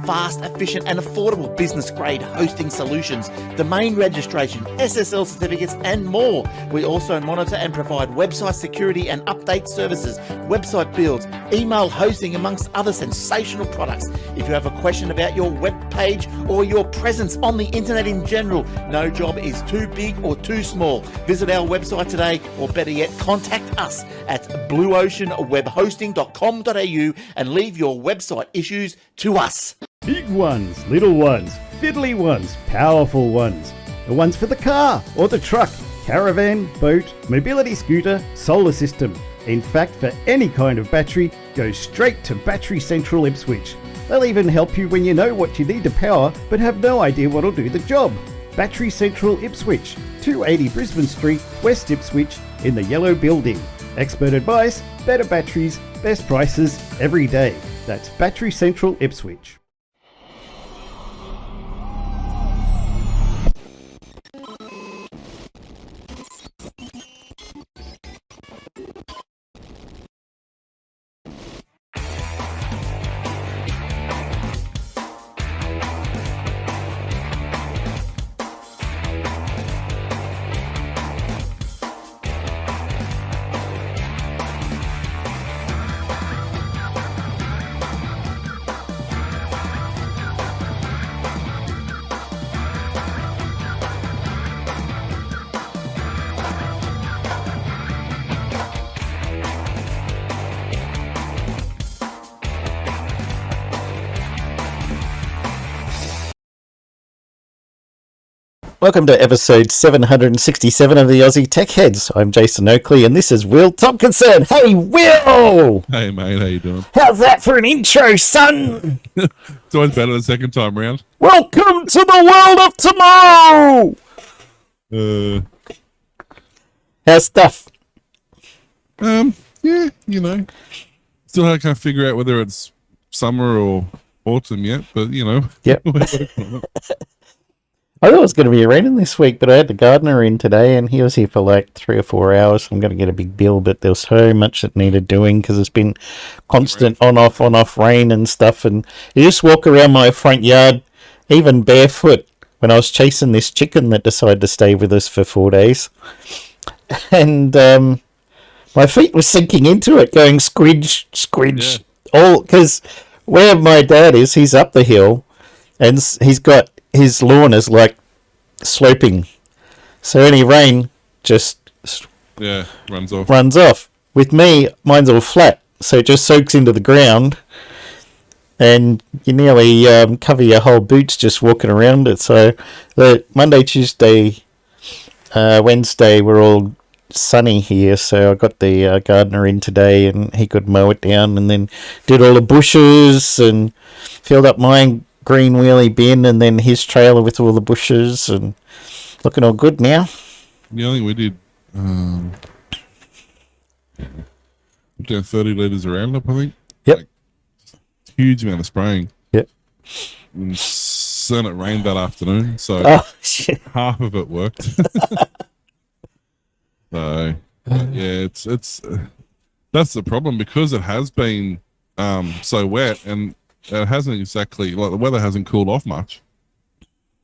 Fast, efficient and affordable business-grade hosting solutions, domain registration, SSL certificates and more. We also monitor and provide website security and update services, website builds, email hosting amongst other sensational products. If you have a question about your web page or your presence on the internet in general, no job is too big or too small. Visit our website today, or better yet, contact us at blueoceanwebhosting.com.au and leave your website issues to us. Big ones, little ones, fiddly ones, powerful ones. The ones for the car or the truck, caravan, boat, mobility scooter, solar system. In fact, for any kind of battery, go straight to Battery Central Ipswich. They'll even help you when you know what you need to power but have no idea what'll do the job. Battery Central Ipswich, 280 Brisbane Street, West Ipswich, in the yellow building. Expert advice, better batteries, best prices every day. That's Battery Central Ipswich. Welcome to episode 767 of the Aussie Tech Heads. I'm Jason Oakley and this is Will Tompkinson. Hey, Will! Hey, mate, how you doing? How's that for an intro, son? It's always better the second time round. Welcome to the world of tomorrow! How's stuff? Yeah, you know. Still I can't figure out whether it's summer or autumn yet, but, you know. Yep. I thought it was going to be raining this week, but I had the gardener in today and he was here for like 3 or 4 hours. I'm going to get a big bill, but there was so much that needed doing because it's been constant on-off rain and stuff. And you just walk around my front yard, even barefoot, when I was chasing this chicken that decided to stay with us for 4 days. And my feet were sinking into it, going squidge, squidge, all because where my dad is, he's up the hill and he's got his lawn is like sloping, so any rain just runs off. With me, mine's all flat, so it just soaks into the ground, and you nearly cover your whole boots just walking around it. So the Monday, Tuesday, Wednesday were all sunny here, so I got the gardener in today and he could mow it down, and then did all the bushes and filled up my green wheelie bin and then his trailer with all the bushes, and looking all good now. Yeah, I think we did down 30 litres of Roundup, I think. Yep. Like, huge amount of spraying. Yep. And then it rained that afternoon, so half of it worked. So yeah, it's that's the problem, because it has been so wet, and it hasn't exactly, like, the weather hasn't cooled off much.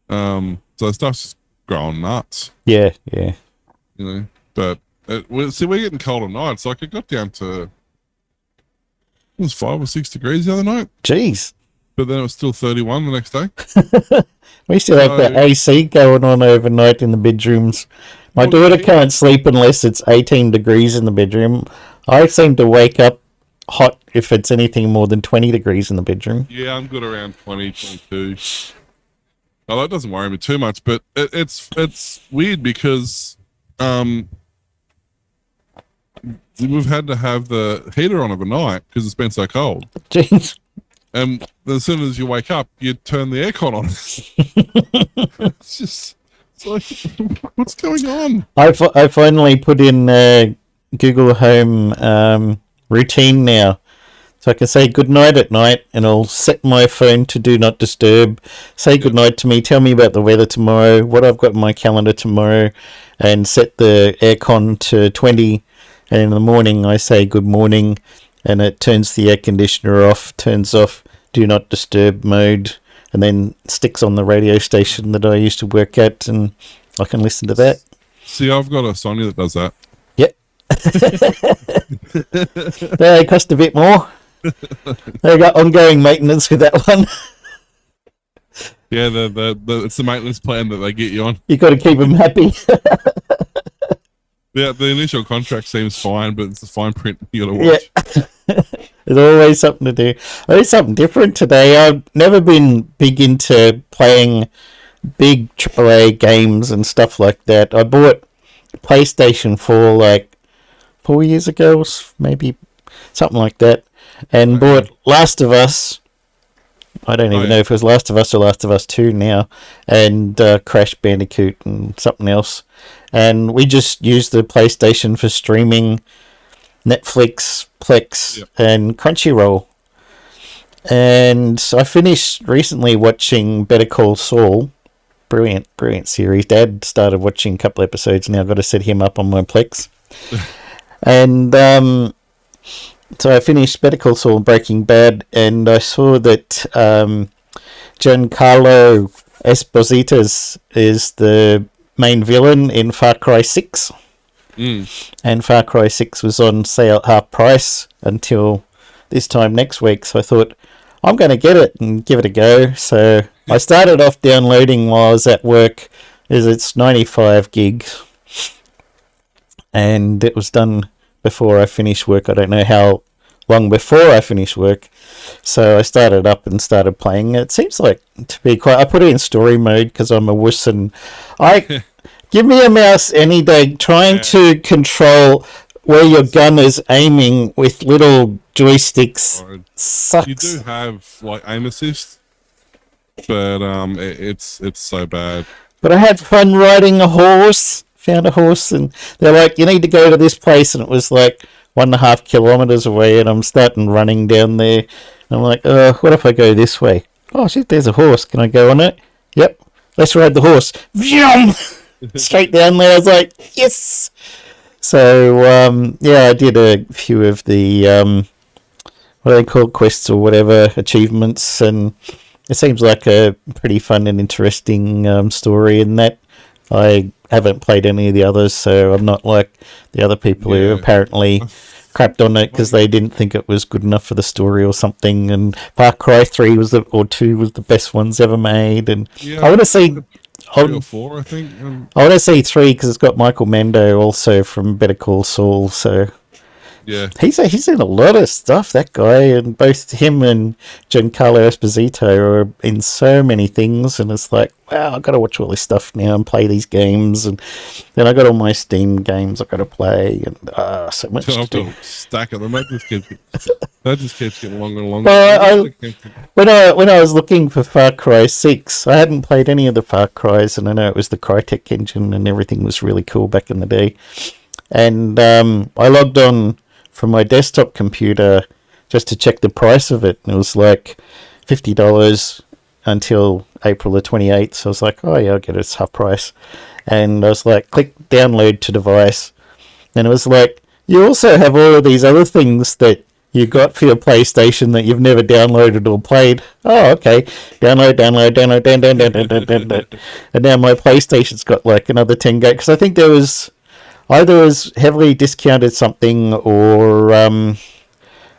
So the stuff's just growing nuts. Yeah, yeah. You know, but we're getting colder nights. Like, it got down to, it was 5 or 6 degrees the other night. Jeez. But then it was still 31 the next day. We still have the AC going on overnight in the bedrooms. My daughter can't sleep unless it's 18 degrees in the bedroom. I seem to wake up hot if it's anything more than 20 degrees in the bedroom. Yeah, I'm good around 20, 22. Oh, that doesn't worry me too much, but it's weird because we've had to have the heater on overnight because it's been so cold. Jeez. And as soon as you wake up, you turn the aircon on. It's like, what's going on? I finally put in Google Home routine now. So I can say goodnight at night, and I'll set my phone to do not disturb, say goodnight to me, tell me about the weather tomorrow, what I've got in my calendar tomorrow, and set the aircon to 20, and in the morning I say good morning, and it turns the air conditioner off, turns off do not disturb mode, and then sticks on the radio station that I used to work at, and I can listen to that. See, I've got a Sony that does that. Yep. They cost a bit more. They got ongoing maintenance with that one. Yeah, it's the maintenance plan that they get you on. You got to keep them happy. Yeah, the initial contract seems fine, but it's the fine print you got to watch. Yeah. There's always something to do. I did something different today. I've never been big into playing big AAA games and stuff like that. I bought PlayStation 4 like 4 years ago, maybe something like that, and bought Last of Us. I don't even know if it was Last of Us or Last of Us 2 now, and Crash Bandicoot and something else. And we just used the PlayStation for streaming Netflix, Plex, and Crunchyroll. And I finished recently watching Better Call Saul. Brilliant series. Dad started watching a couple episodes, now I've got to set him up on my Plex. And so I finished Better Call Saul and Breaking Bad, and I saw that Giancarlo Esposito is the main villain in Far Cry 6. And Far Cry 6 was on sale at half price until this time next week, so I thought, I'm going to get it and give it a go. So I started off downloading while I was at work, as it's 95 gigs, and it was done before I finished work. I don't know how long before I finished work, so I started up and started playing. It seems like to be quite... I put it in story mode because I'm a wuss, and I... Give me a mouse any day. Trying to control where your gun is aiming with little joysticks sucks. You do have like aim assist, but it's so bad. But I had fun riding a horse. Found a horse, and they're like, you need to go to this place, and it was like 1.5 kilometers away, and I'm starting running down there. And I'm like, what if I go this way? Oh shit, there's a horse. Can I go on it? Yep. Let's ride the horse. Vroom! Straight down there. I was like, yes. So I did a few of the what are they called, quests or whatever, achievements, and it seems like a pretty fun and interesting story in that. I haven't played any of the others, so I'm not like the other people who apparently crapped on it because they didn't think it was good enough for the story or something. And Far Cry 3 or 2 was the best ones ever made, and I want to see 3 or 4, I think. I want to see 3 because it's got Michael Mando also from Better Call Saul. So yeah, he's in a lot of stuff. That guy, and both him and Giancarlo Esposito are in so many things. And it's like, wow, I've got to watch all this stuff now and play these games. And then I got all my Steam games I've got to play, and so much to do. Stack of them. That just keeps getting longer and longer. When I was looking for Far Cry 6, I hadn't played any of the Far Cries, and I know it was the Crytek engine, and everything was really cool back in the day. And I logged on from my desktop computer just to check the price of it, and it was like $50 until April the 28th. So I was like, oh yeah, I'll get it, it's half price. And I was like, click download to device, and it was like, you also have all of these other things that you got for your PlayStation that you've never downloaded or played. Oh, okay. Download. And now my PlayStation's got like another 10 gigs. Because I think there was either was heavily discounted something or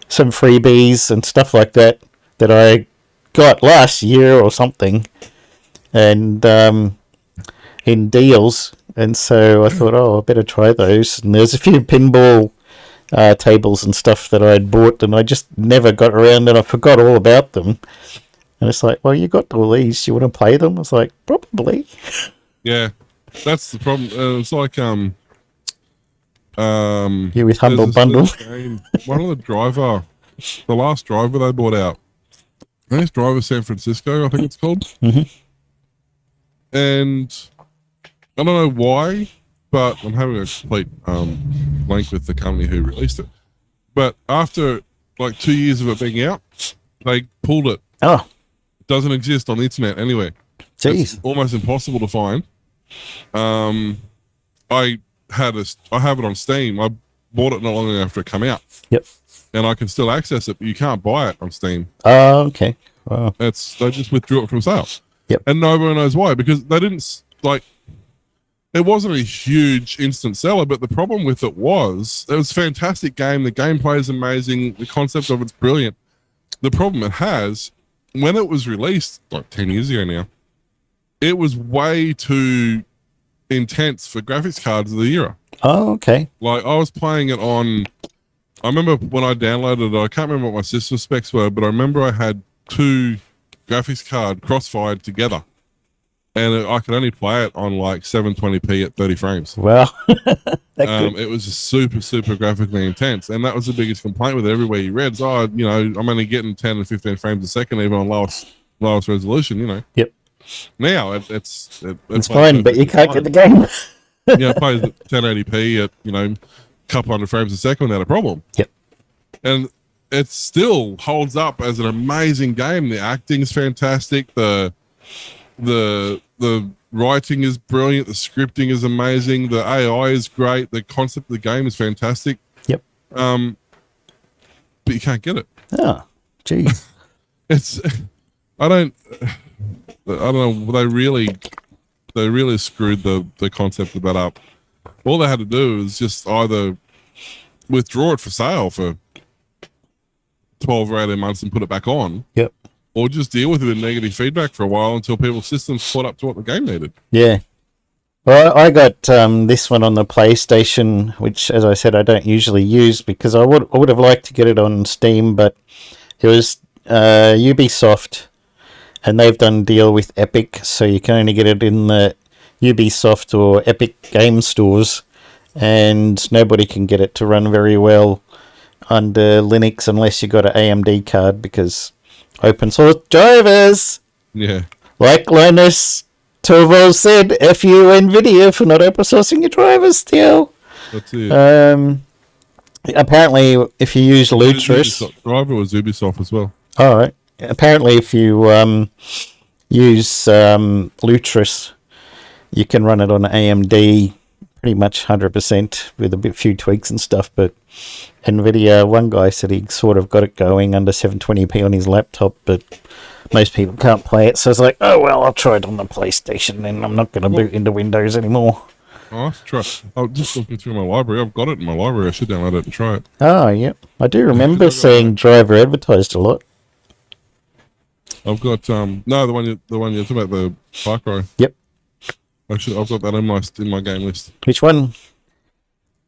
some freebies and stuff like that I got last year or something. And in deals. And so I thought, I better try those. And there's a few pinball tables and stuff that I'd bought, and I just never got around, and I forgot all about them. And it's like, well, you got all these, you want to play them? I was like, probably. Yeah, that's the problem. It's like you with Humble Bundle. One of the last driver they bought out. I think it's Driver San Francisco, I think it's called. Mm-hmm. And I don't know why, but I'm having a complete link with the company who released it. But after like 2 years of it being out, they pulled it. Oh. It doesn't exist on the internet anywhere. Jeez. It's almost impossible to find. I have it on Steam. I bought it not long after it came out. Yep. And I can still access it, but you can't buy it on Steam. Oh, okay. Wow. They just withdrew it from sale. Yep. And nobody knows why, because they didn't, like, it wasn't a huge instant seller, but the problem with it was a fantastic game. The gameplay is amazing. The concept of it's brilliant. The problem it has, when it was released, like 10 years ago now, it was way too intense for graphics cards of the era. Oh, okay. Like, I was playing it on, I remember when I downloaded it, I can't remember what my system specs were, but I remember I had 2 graphics card crossfired together. And I could only play it on like 720p at 30 frames. Wow. That It was just super, super graphically intense. And that was the biggest complaint with it. Everywhere you read, I'm only getting 10 and 15 frames a second, even on lowest resolution, Yep. Now it's fine, but you can't get the game. It plays at 1080p at, a couple hundred frames a second without a problem. Yep. And it still holds up as an amazing game. The acting's fantastic. The writing is brilliant. The scripting is amazing. The AI is great. The concept of the game is fantastic. Yep. But you can't get it. Oh, geez. I don't know. They really screwed the concept of that up. All they had to do was just either withdraw it for sale for 12 or 18 months and put it back on. Yep. Or just deal with it in negative feedback for a while until people's systems caught up to what the game needed. Yeah. Well, I got this one on the PlayStation, which, as I said, I don't usually use because I would have liked to get it on Steam, but it was Ubisoft, and they've done a deal with Epic, so you can only get it in the Ubisoft or Epic game stores, and nobody can get it to run very well under Linux unless you got an AMD card, because open source drivers, like Linus Torvalds said, F you NVIDIA for not open sourcing your drivers still. That's it. Apparently, if you use Lutris... Driver was Ubisoft as well. Alright. Apparently, if you use Lutris, you can run it on AMD pretty much 100% with a few tweaks and stuff, but NVIDIA, one guy said he sort of got it going under 720p on his laptop, but most people can't play it, so it's like, oh well, I'll try it on the PlayStation, and I'm not going to boot into Windows anymore. Oh, I'll try. I'm just looking through my library. I've got it in my library. I should download it and try it. Oh, yep. I do remember seeing Driver advertised a lot. I've got no, the one you're talking about, the Far Cry. Yep. I've got that in my game list. Which one?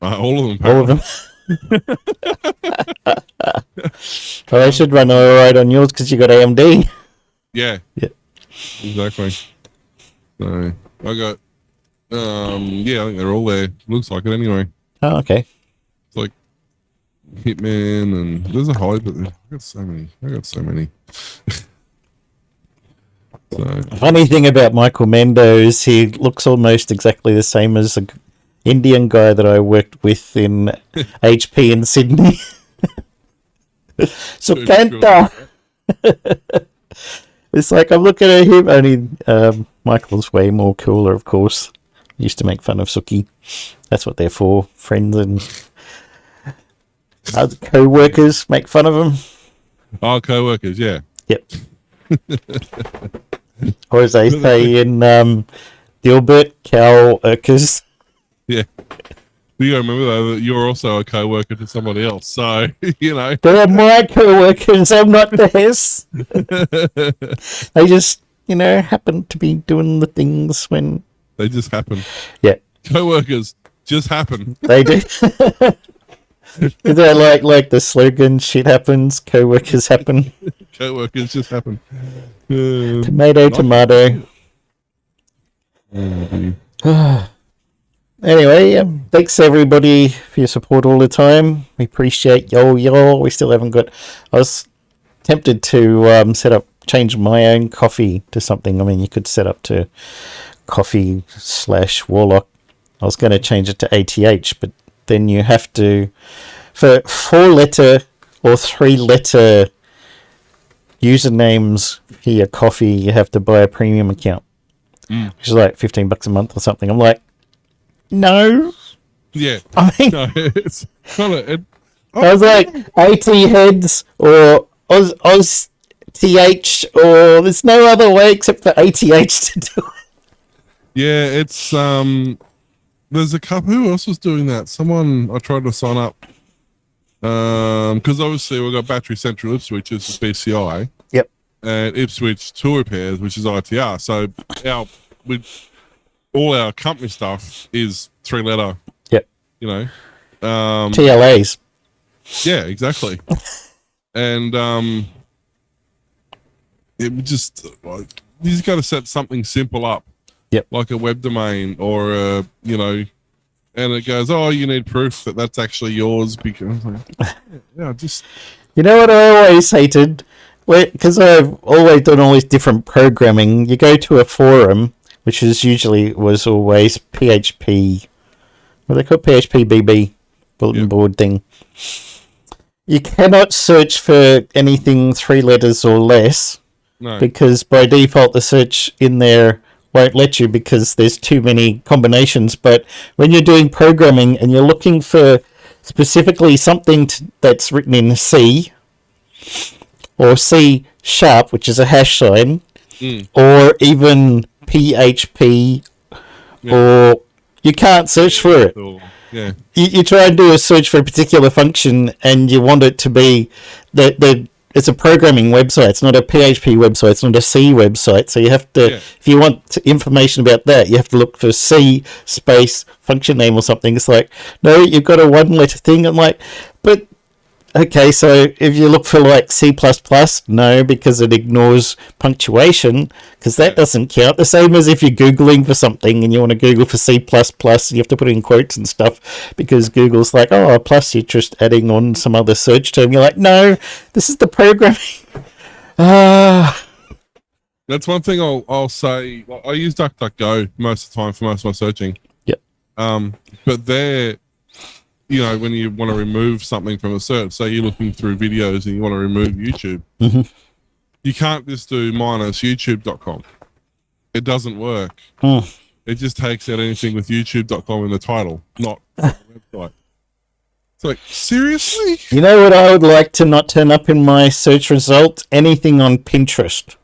All of them. All of them. Well, they should run all right on yours because you got AMD. Yeah. Yep. Exactly. So I got I think they're all there. Looks like it anyway. Oh, okay. It's like Hitman, and there's a whole, but I got so many. So. Funny thing about Michael Mendo is he looks almost exactly the same as an Indian guy that I worked with in HP in Sydney. Sukanta. It's like I'm looking at him, only Michael's way more cooler, of course. Used to make fun of Suki. That's what they're for, friends and other co-workers make fun of him. Oh, co-workers, yeah. Yep. Or as they say in Dilbert, cow-workers. Yeah. You gotta remember though that you're also a co-worker to somebody else, so They're my co-workers, I'm not theirs. They just, happen to be doing the things when they just happen. Yeah. Co-workers just happen. They do. Is that like the slogan, shit happens, co-workers happen? Co-workers just happen. Tomato, tomato. Anyway, thanks everybody for your support all the time. We appreciate y'all. We still haven't got... I was tempted to change my own coffee to something. I mean, you could set up to coffee/Warlock. I was going to change it to ATH, but then you have to... For 4-letter or 3-letter usernames for your coffee, you have to buy a premium account. Which is like $15 a month or something. I'm like, no, Yeah. I mean, No, it's kind of. I was like, AT heads or Oz TH, or there's no other way except for ATH to do it. Yeah, it's there's a couple. Who else was doing that? Someone I tried to sign up. Because obviously we've got Battery Central Ipswich, which is BCI. Yep. And Ipswich Tool Repairs, which is ITR. So all our company stuff is 3-letter. Yep. You know. TLAs. Yeah, exactly. And it would just like you just got to set something simple up. Yep. Like a web domain or you know, and it goes, oh, you need proof that that's actually yours because yeah, just You know what I always hated? Because I've always done all this different programming. You go to a forum, which was always PHP. What they call PHP BB bulletin board thing. You cannot search for anything 3 letters or less because by default the search in there won't let you because there's too many combinations. But when you're doing programming and you're looking for specifically something that's written in C or C#, which is a hash sign, or even PHP, or you can't search for it. Yeah. You try and do a search for a particular function and you want it to be that it's a programming website. It's not a PHP website. It's not a C website. So you have to, if you want information about that, you have to look for C space function name or something. It's like, no, you've got a 1-letter thing. I'm like, but okay, so if you look for like C++, no, because it ignores punctuation, because that doesn't count. The same as if you're Googling for something and you want to Google for C++, you have to put in quotes and stuff because Google's like, oh, plus you're just adding on some other search term. You're like, no, this is the programming. That's one thing I'll say. Well, I use DuckDuckGo most of the time for most of my searching. Yep. But there, you know, when you want to remove something from a search, say you're looking through videos and you want to remove YouTube, you can't just do -youtube.com. It doesn't work. It just takes out anything with youtube.com in the title, not the website. It's like, seriously? You know what I would like to not turn up in my search results? Anything on Pinterest.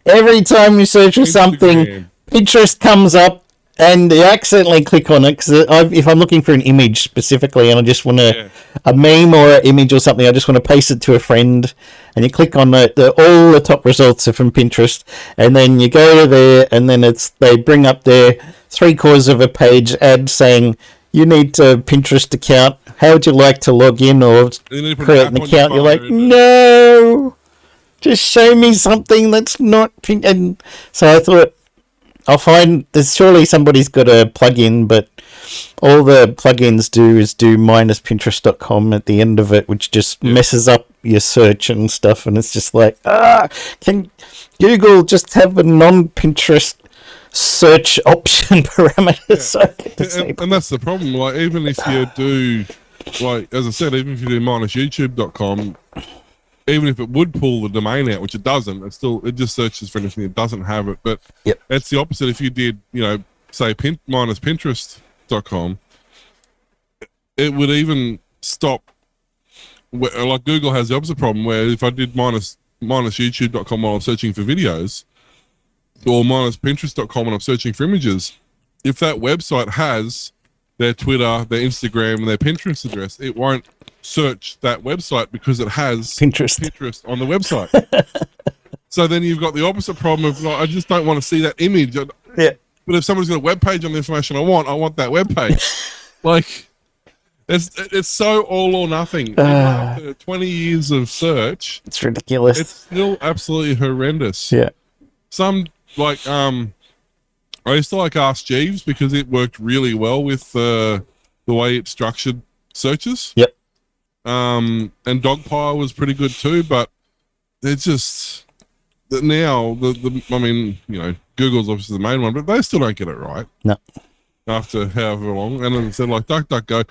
Every time you search for something, Pinterest comes up and you accidentally click on it because if I'm looking for an image specifically and I just want a meme or an image or something, I just want to paste it to a friend, and you click on all the top results are from Pinterest, and then you go there and then they bring up their 3/4 of a page ad saying you need a Pinterest account. How would you like to log in or create an account? You're like, no, just show me something that's not. And so I thought, I'll find there's surely somebody's got a plugin, but all the plugins do is do -pinterest.com at the end of it, which just messes up your search and stuff. And it's just like, can Google just have a non-Pinterest search option parameter? So and that's the problem. Like, even if you do, like, as I said, even if you do -youtube.com, even if it would pull the domain out, which it doesn't, it just searches for anything that doesn't have it. But it's the opposite. If you did, you know, say -pinterest.com, it would even stop. Like, Google has the opposite problem, where if I did -youtube.com while I'm searching for videos, or -pinterest.com when I'm searching for images, if that website has their Twitter, their Instagram, and their Pinterest address, it won't search that website because it has Pinterest on the website. So then you've got the opposite problem of, like, I just don't want to see that image. Yeah. But if someone's got a web page on the information I want that web page. Like, it's so all or nothing. Even after 20 years of search, it's ridiculous. It's still absolutely horrendous. Yeah. Some, like, I used to like Ask Jeeves because it worked really well with the way it structured searches. Yep. And Dogpile was pretty good too, but it's just that now I mean, you know, Google's obviously the main one, but they still don't get it right. No. After however long, and then instead, like DuckDuckGo,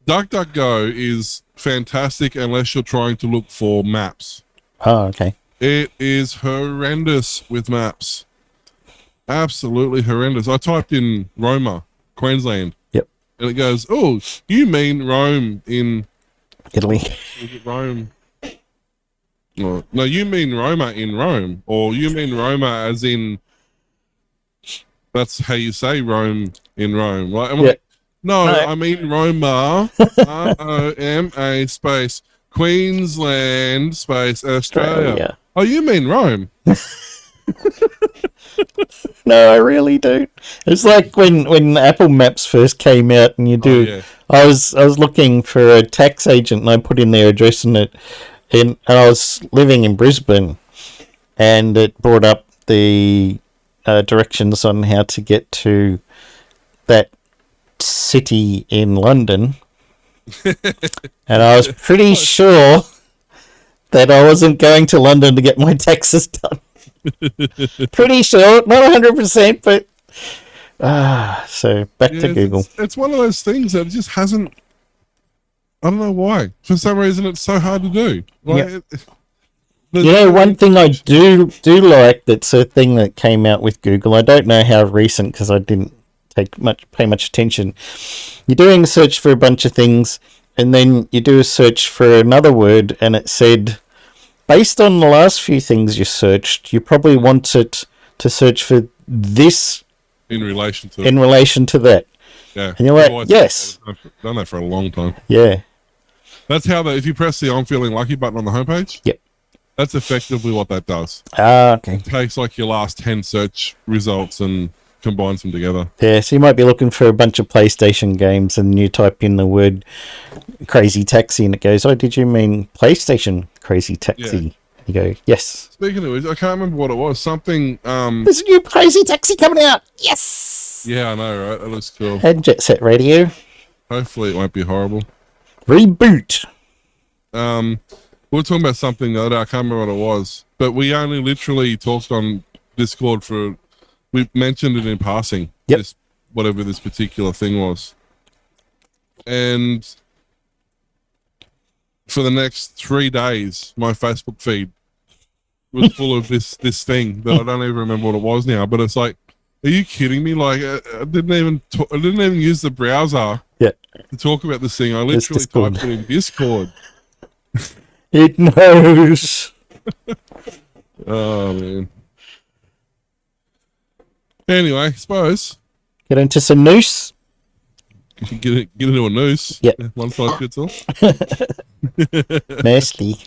DuckDuckGo is fantastic unless you're trying to look for maps. Oh, okay. It is horrendous with maps. Absolutely horrendous. I typed in Roma, Queensland. Yep. and it goes, "Oh, you mean Rome in Italy. is it Rome? No, you mean Roma in Rome, or you mean Roma as in that's how you say Rome in Rome, right?" I'm Yeah. like, no, No. I mean Roma, Roma space Queensland space Australia. Australia. Oh, you mean Rome? No, I really don't. It's like when Apple Maps first came out, and you do. yeah. I was looking for a tax agent, and I put in their address, and I was living in Brisbane, and it brought up the directions on how to get to that city in London, and I was pretty sure that I wasn't going to London to get my taxes done. Pretty sure, not 100%, but so back to Google. It's one of those things that just hasn't. I don't know why. For some reason, it's so hard to do. Like, You know, one thing I do like, that's a thing that came out with Google. I don't know how recent because I didn't pay much attention. You're doing a search for a bunch of things, and then you do a search for another word, and it said, based on the last few things you searched, you probably wanted to search for this in relation to that. Yeah, And you're like, yes. I've done that for a long time. Yeah. That's how if you press the "I'm feeling lucky" button on the homepage. Yep. That's effectively what that does. Okay. It takes like your last 10 search results and combines them together. Yeah, so you might be looking for a bunch of PlayStation games, and you type in the word Crazy Taxi, and it goes, "Oh, did you mean PlayStation Crazy Taxi?" Yeah. You go, "Yes." Speaking of which, I can't remember what it was. Something. There's a new Crazy Taxi coming out. Yes. Yeah, I know, right? That looks cool. And Jet Set Radio. Hopefully, it won't be horrible. Reboot. We were talking about something the other day. I can't remember what it was, but we only literally talked on Discord we mentioned it in passing. Yep. Whatever this particular thing was. And for the next 3 days, my Facebook feed was full of this thing that I don't even remember what it was now. But it's like, are you kidding me? Like, I didn't even use the browser Yeah. to talk about this thing. I literally typed it in Discord. It knows. Oh man. Anyway, I suppose Get into some noose. get into a noose. Yep. One size fits all. Mostly.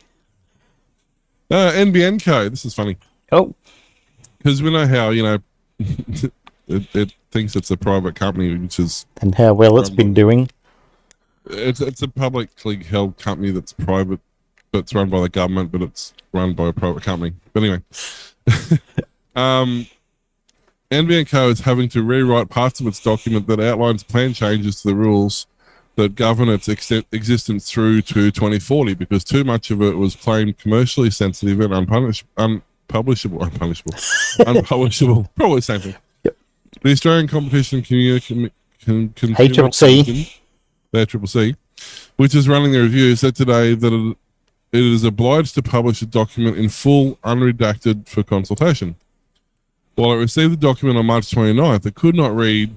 NBNco. This is funny Oh. because we know how it thinks it's a private company, which is And how well it's been doing. it's a publicly held company that's private, but it's run by the government, but it's run by a private company. But anyway, NBN Co is having to rewrite parts of its document that outlines plan changes to the rules that govern its existence through to 2040 because too much of it was claimed commercially sensitive and unpublishable. Probably the same thing. Yep. The Australian Competition Consumer ACCC. Their CCC, which is running the review, said today that it is obliged to publish a document in full, unredacted for consultation. While it received the document on March 29th, it could not read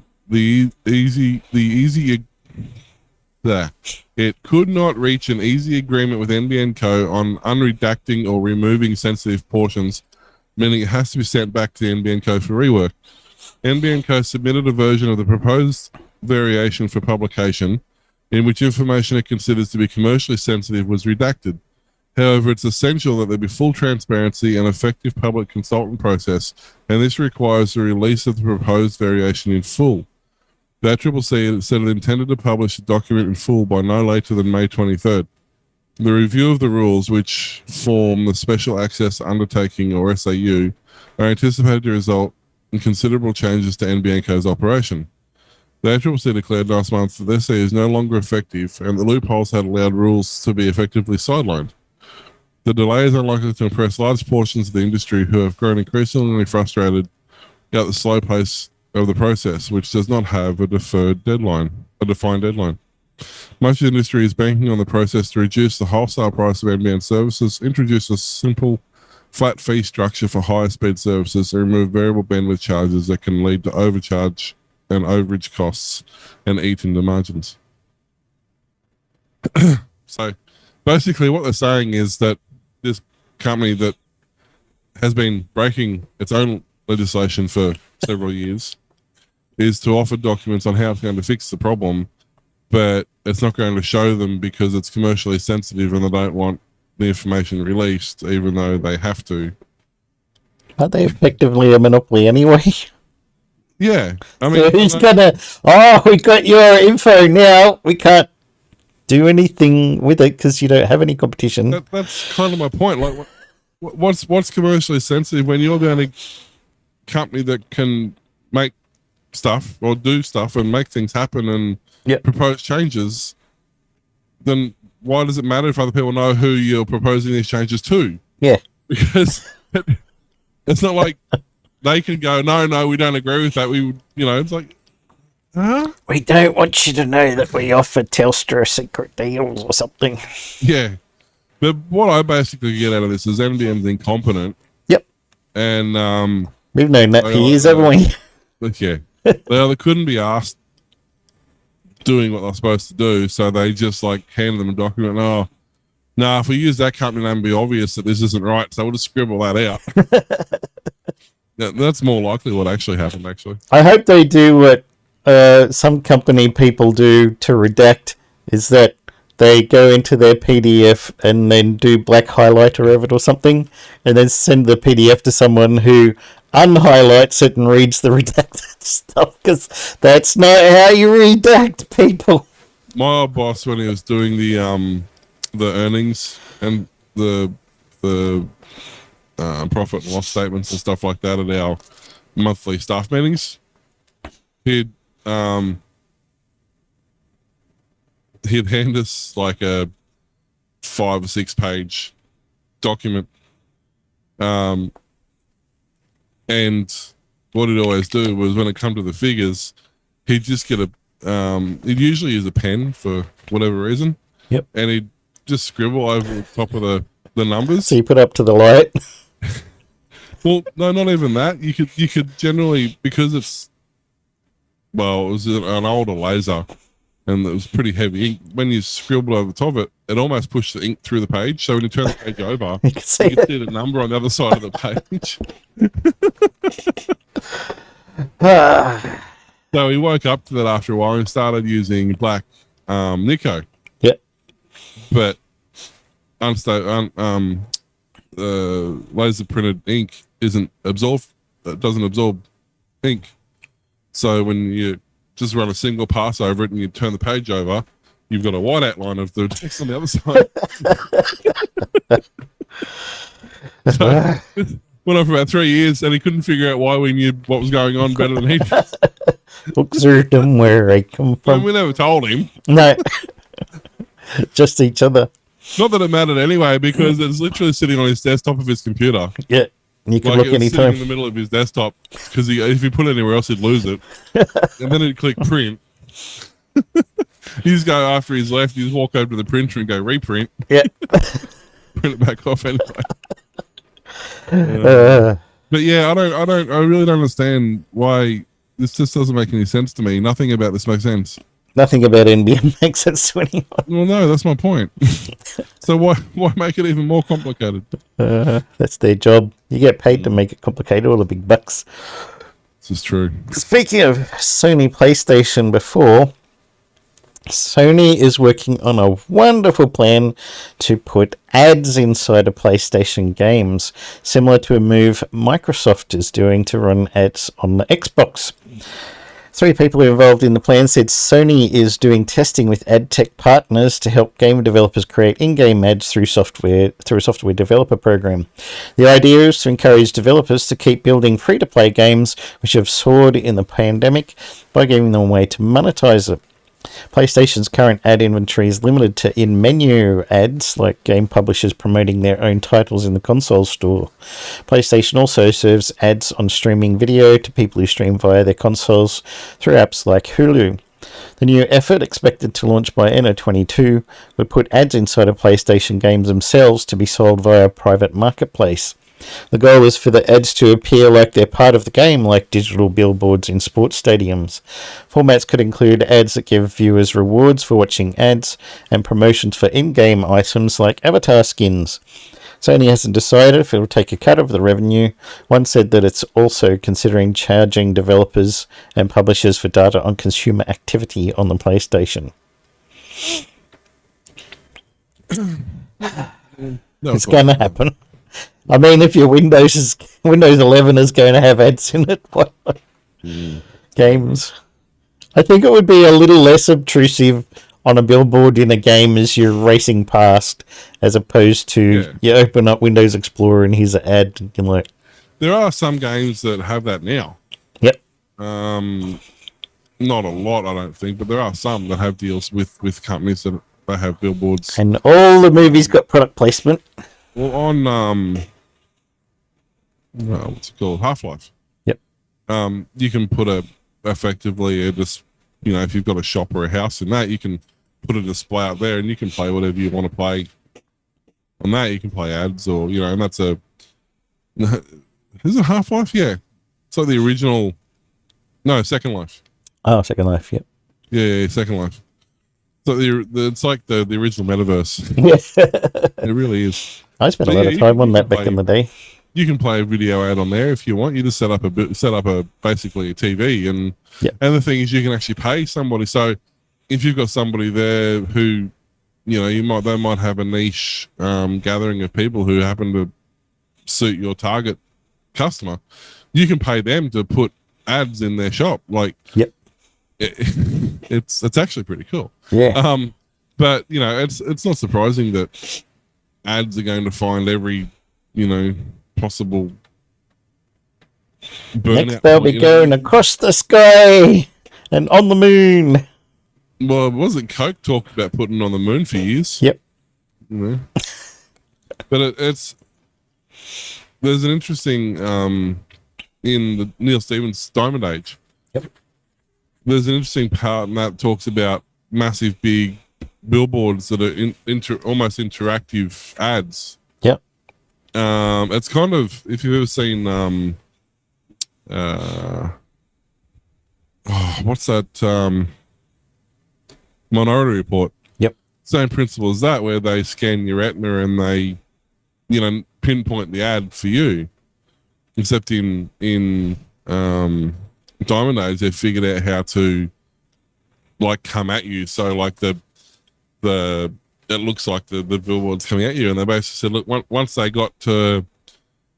it could not reach an easy agreement with NBN Co on unredacting or removing sensitive portions, meaning it has to be sent back to the NBN Co for rework. NBN Co submitted a version of the proposed variation for publication in which information it considers to be commercially sensitive was redacted. However, it's essential that there be full transparency and effective public consultant process, and this requires the release of the proposed variation in full. The ACCC said it intended to publish the document in full by no later than May 23rd. The review of the rules, which form the Special Access Undertaking, or SAU, are anticipated to result in considerable changes to NBNCo's operation. The ACCC declared last month that the SAU is no longer effective, and the loopholes had allowed rules to be effectively sidelined. The delay is unlikely to impress large portions of the industry who have grown increasingly frustrated at the slow pace of the process, which does not have a defined deadline. Much of the industry is banking on the process to reduce the wholesale price of NBN services, introduce a simple flat fee structure for higher speed services, and remove variable bandwidth charges that can lead to overcharge and overage costs and eat into margins. So basically what they're saying is that this company that has been breaking its own legislation for several years is to offer documents on how it's going to fix the problem, but it's not going to show them because it's commercially sensitive and they don't want the information released, even though they have to. Aren't they effectively a monopoly anyway? Yeah. I So mean, who's gonna, oh, we got your info now. We can't do anything with it because you don't have any competition. that's kind of my point. Like, what's commercially sensitive when you're the only company that can make stuff or do stuff and make things happen and Yep. propose changes? Then why does it matter if other people know who you're proposing these changes to? Yeah. Because it's not like they can go, no, we don't agree with that. We, it's like, huh? We don't want you to know that we offer Telstra secret deals or something. Yeah. But what I basically get out of this is MDM's incompetent. Yep. And We've known that for years, haven't we? but yeah, they either couldn't be asked doing what they're supposed to do, so they just like hand them a document. Oh, no, if we use that company name, it'd be obvious that this isn't right, so we'll just scribble that out. That's more likely what actually happened. Actually, I hope they do what some company people do to redact, is that they go into their PDF and then do black highlighter of it or something, and then send the PDF to someone who unhighlights it and reads the redacted stuff, because that's not how you redact, people. my old boss, when he was doing the earnings and the profit and loss statements and stuff like that at our monthly staff meetings, he'd hand us like a 5 or 6 page document, and what he'd always do was, when it come to the figures, he'd just get he'd usually use a pen for whatever reason. Yep. And he'd just scribble over the top of the numbers. So you put up to the light. Well, no, not even that. You could generally, because it was an older laser and it was pretty heavy ink. When you scribbled over the top of it, it almost pushed the ink through the page. So when you turn the page over, You can see you could see the number on the other side of the page. So he woke up to that after a while and started using black Nico. Yep. But laser printed ink doesn't absorb ink. So when you just run a single pass over it and you turn the page over, you've got a white outline of the text on the other side. So it went on for about 3 years, and he couldn't figure out why we knew what was going on better than he did. Books are them where I come And from. we never told him. No. Just each other. Not that it mattered anyway, because it's literally sitting on his desktop of his computer. Yeah. You can Like, look it was sitting in anytime. the middle of his desktop, because if he put it anywhere else, he'd lose it. And then he'd click print. You just go, after he's left, you just walk over to the printer and go reprint. Yeah. Print it back off anyway. Uh, But yeah, I really don't understand why this just doesn't make any sense to me. Nothing about this makes sense. nothing about NBN makes sense to anyone. Well, no, that's my point. So why make it even more complicated? That's their job. You get paid to make it complicated, all the big bucks. This is true. Speaking of Sony PlayStation before, Sony is working on a wonderful plan to put ads inside of PlayStation games, similar to a move Microsoft is doing to run ads on the Xbox. 3 people who are involved in the plan said Sony is doing testing with ad tech partners to help game developers create in-game ads through a software developer program. The idea is to encourage developers to keep building free-to-play games which have soared in the pandemic by giving them a way to monetize it. PlayStation's current ad inventory is limited to in-menu ads, like game publishers promoting their own titles in the console store. PlayStation also serves ads on streaming video to people who stream via their consoles through apps like Hulu. The new effort, expected to launch by end of 2022, would put ads inside of PlayStation games themselves to be sold via a private marketplace. The goal is for the ads to appear like they're part of the game, like digital billboards in sports stadiums. Formats could include ads that give viewers rewards for watching ads and promotions for in-game items like avatar skins. Sony hasn't decided if it'll take a cut of the revenue. One said that it's also considering charging developers and publishers for data on consumer activity on the PlayStation. It's going to happen. I mean, if your Windows 11 is going to have ads in it, what games? I think it would be a little less obtrusive on a billboard in a game as you're racing past, as opposed to you open up Windows Explorer and here's an ad. And you're like, there are some games that have that now. Yep. Not a lot, I don't think, but there are some that have deals with companies that have billboards. And all the movies got product placement. Well, on what's it called? Half-Life. Yep. You can put effectively just, if you've got a shop or a house in that, you can put a display out there and you can play whatever you want to play on that. You can play ads or, and that's is it Half-Life? Yeah. It's like the original, no, Second Life. Oh, Second Life, yep. Yeah, Second Life. So it's like the original metaverse. Yeah. It really is. I spent a lot of time on that back in the day. You can play a video ad on there if you want. You just set up basically a TV, and the thing is, you can actually pay somebody. So if you've got somebody there who, they might have a niche gathering of people who happen to suit your target customer, you can pay them to put ads in their shop. Like, it's actually pretty cool. Yeah. But it's not surprising that ads are going to find every possible burnout. Next they'll be going across the sky and on the moon. Well, wasn't Coke talked about putting on the moon for years? Yep. But there's an interesting in the Neil Stevens Diamond Age. Yep. There's an interesting part in that talks about massive big billboards that are almost interactive ads. Yep. It's kind of, if you've ever seen what's that Minority Report? Yep. Same principle as that, where they scan your retina and they pinpoint the ad for you, except in Diamond Age they figured out how to come at you, so it looks like the billboard's coming at you, and they basically said, look, once they got to,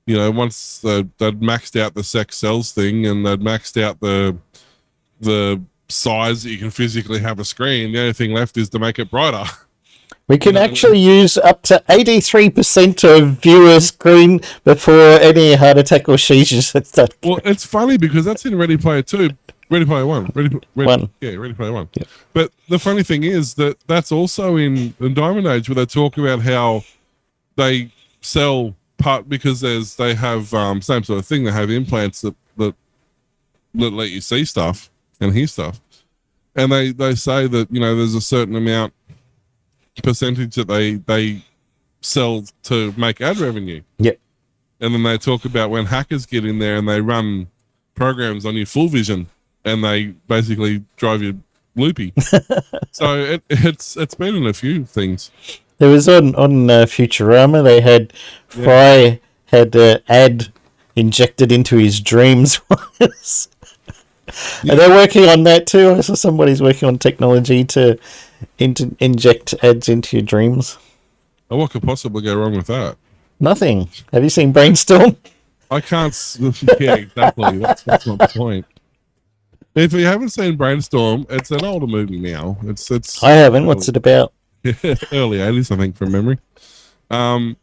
once they'd maxed out the sex sells thing and they'd maxed out the size that you can physically have a screen, the only thing left is to make it brighter. We can actually use up to 83% of viewer screen before any heart attack or seizures. Well, it's funny because that's in Ready Player 2. Ready Player 1. Ready Player 1. Yeah. But the funny thing is that's also in Diamond Age, where they talk about how they sell part, because they have same sort of thing. They have implants that let you see stuff and hear stuff. And they say that, there's a certain percentage that they sell to make ad revenue. Yep. And then they talk about when hackers get in there and they run programs on your full vision and they basically drive you loopy. So it's been in a few things. There was on Futurama, they had Fry had an ad injected into his dreams. And they're working on that too. I saw somebody's working on technology to inject ads into your dreams. Oh, what could possibly go wrong with that? Nothing. Have you seen Brainstorm? I can't. Yeah, exactly. That's my point. If you haven't seen Brainstorm, it's an older movie now. It's. I haven't. What's it about? Early 80s, I think, from memory. The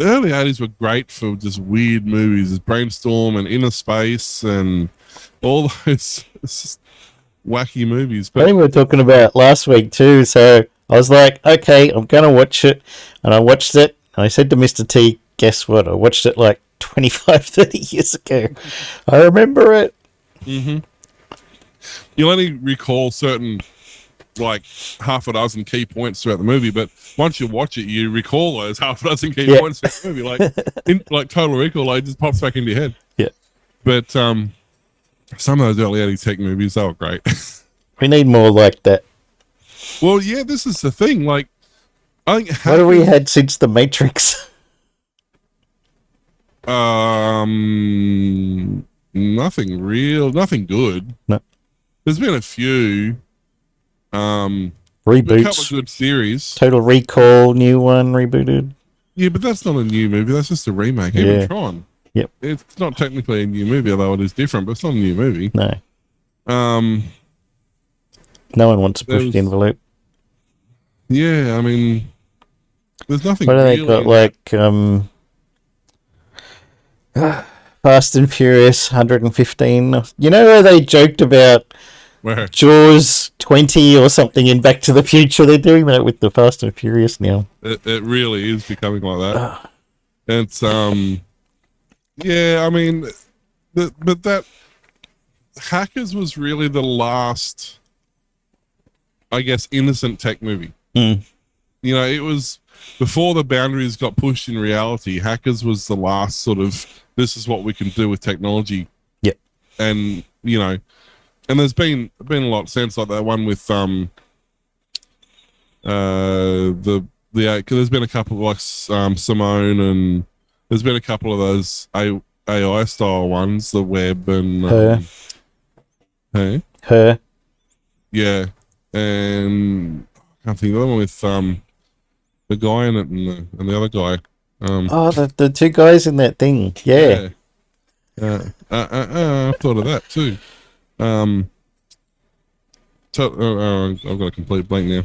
early 80s were great for just weird movies. There's Brainstorm and Inner Space and all those wacky movies. But I think we were talking about last week too, so I was like, okay, I'm going to watch it. And I watched it, and I said to Mr. T, guess what? I watched it like 25, 30 years ago. I remember it. Mm-hmm. You'll only recall certain like half a dozen key points throughout the movie, but once you watch it, you recall those half a dozen key points throughout the movie, like Total Recall, like just pops back into your head. Yeah. But some of those early 80s tech movies, they were great. We need more like that. Well, yeah, this is the thing. Like, I think What have we had since The Matrix? Nothing real, nothing good. No. There's been a few. A couple of Reboots. good series. Total Recall, new one, rebooted. Yeah, but that's not a new movie. That's just a remake. Yeah. Even Tron. Yep. It's not technically a new movie, although it is different, but it's not a new movie. No. Um, No one wants to push the There's- envelope. yeah, I mean, there's nothing What do really. they got? Like, Fast and Furious 115. You know where they joked about Where? Jaws 20 or something in Back to the Future? They're doing that with the Fast and Furious now. It really is becoming like that. It's yeah, I mean, but that Hackers was really the last, I guess, innocent tech movie. Mm. You know, it was before the boundaries got pushed in reality. Hackers was the last sort of, this is what we can do with technology. Yep. And you know, and there's been a lot since, like that one with there's been a couple like Simone, and there's been a couple of those AI style ones, the web and Her. yeah, and I can't think of the other one with the guy in it and the other guy. The two guys in that thing. Yeah. I thought of that too. I've got a complete blank now.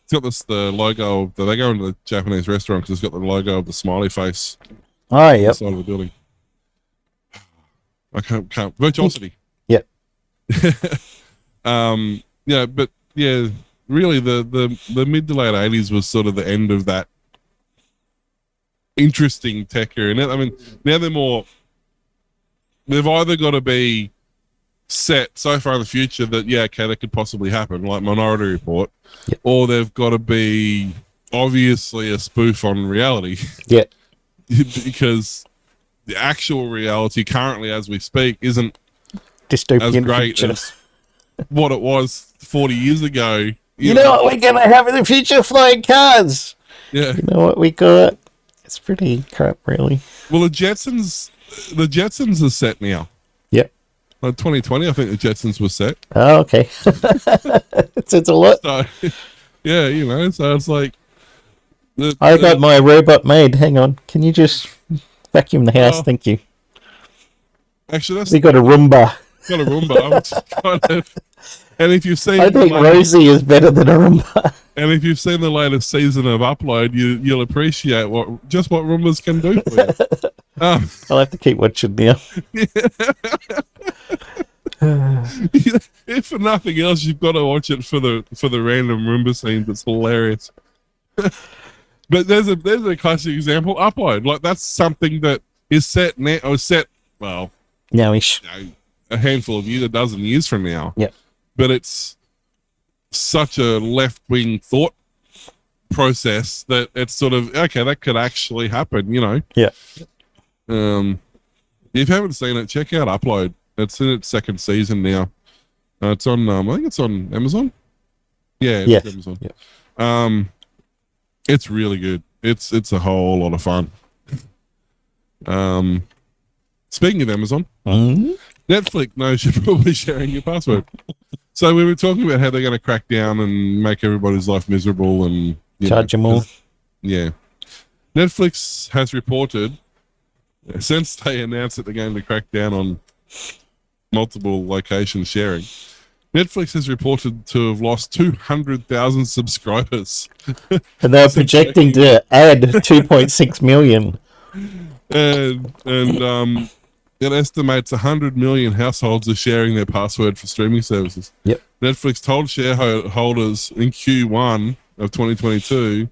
It's got the logo of they go into the Japanese restaurant because it's got the logo of the smiley face Oh, on the yep. side of the building. I can't Virtuosity. Yep. Yeah, but yeah, really the mid to late 80s was sort of the end of that interesting tech era. And I mean, now they've either got to be set so far in the future that that could possibly happen, like Minority Report, Yep. or they've got to be obviously a spoof on reality. Yeah. Because the actual reality currently as we speak isn't Dystopian as great future. as what it was 40 years ago. You know what we're gonna have in the future? Flying cars. Yeah. You know what we got? It's pretty crap, really. Well, the Jetsons are set now. Yep. Like 2020, I think the Jetsons were set. Oh, okay. It's a lot. So, yeah, you know, so it's like. I got my robot made. Hang on. Can you just vacuum the house? Oh. Thank you. Actually, that's We got a Roomba. got a Roomba. Which is kind of, and if you've seen, I think Rosie is better than a Roomba. and if you've seen the latest season of Upload, you'll appreciate what Roombas can do for you. I'll have to keep watching now. If for nothing else, you've got to watch it for the random Roomba scenes. It's hilarious. But there's a classic example. Upload, like that's something that is set now, or set well, Nowish. a handful of years, a dozen years from now. Yep. But it's such a left-wing thought process that it's sort of okay. That could actually happen, you know. Yeah. If you haven't seen it, check out Upload. It's in its second season now. It's on. I think it's on Amazon. Yeah. Yes. It's Amazon. Yeah. It's really good. It's a whole lot of fun. Speaking of Amazon, Netflix knows you're probably sharing your password. So we were talking about how they're going to crack down and make everybody's life miserable and Charge them all. Yeah. Netflix has reported, since they announced that they're going to crack down on multiple location sharing, Netflix has reported to have lost 200,000 subscribers. And they're projecting to add 2.6 million. And it estimates 100 million households are sharing their password for streaming services. Yep. Netflix told shareholders in Q1 of 2022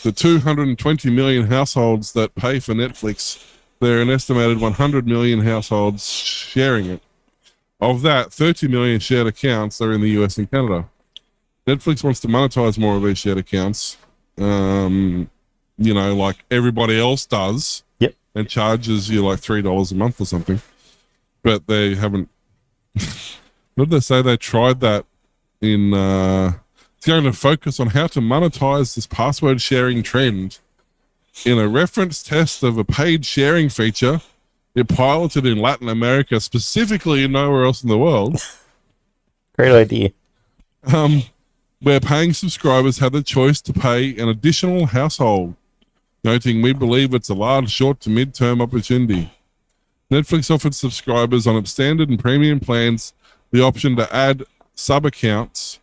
that 220 million households that pay for Netflix, there are an estimated 100 million households sharing it. Of that, 30 million shared accounts are in the US and Canada. Netflix wants to monetize more of these shared accounts, like everybody else does. Yep. And charges you like $3 a month or something. But they haven't. What did they say? They tried that in. It's going to focus on how to monetize this password sharing trend. In a reference test of a paid sharing feature, it piloted in Latin America, specifically nowhere else in the world. Great idea. Where paying subscribers have the choice to pay an additional household, noting we believe it's a large short to mid-term opportunity. Netflix offered subscribers on its standard and premium plans the option to add sub-accounts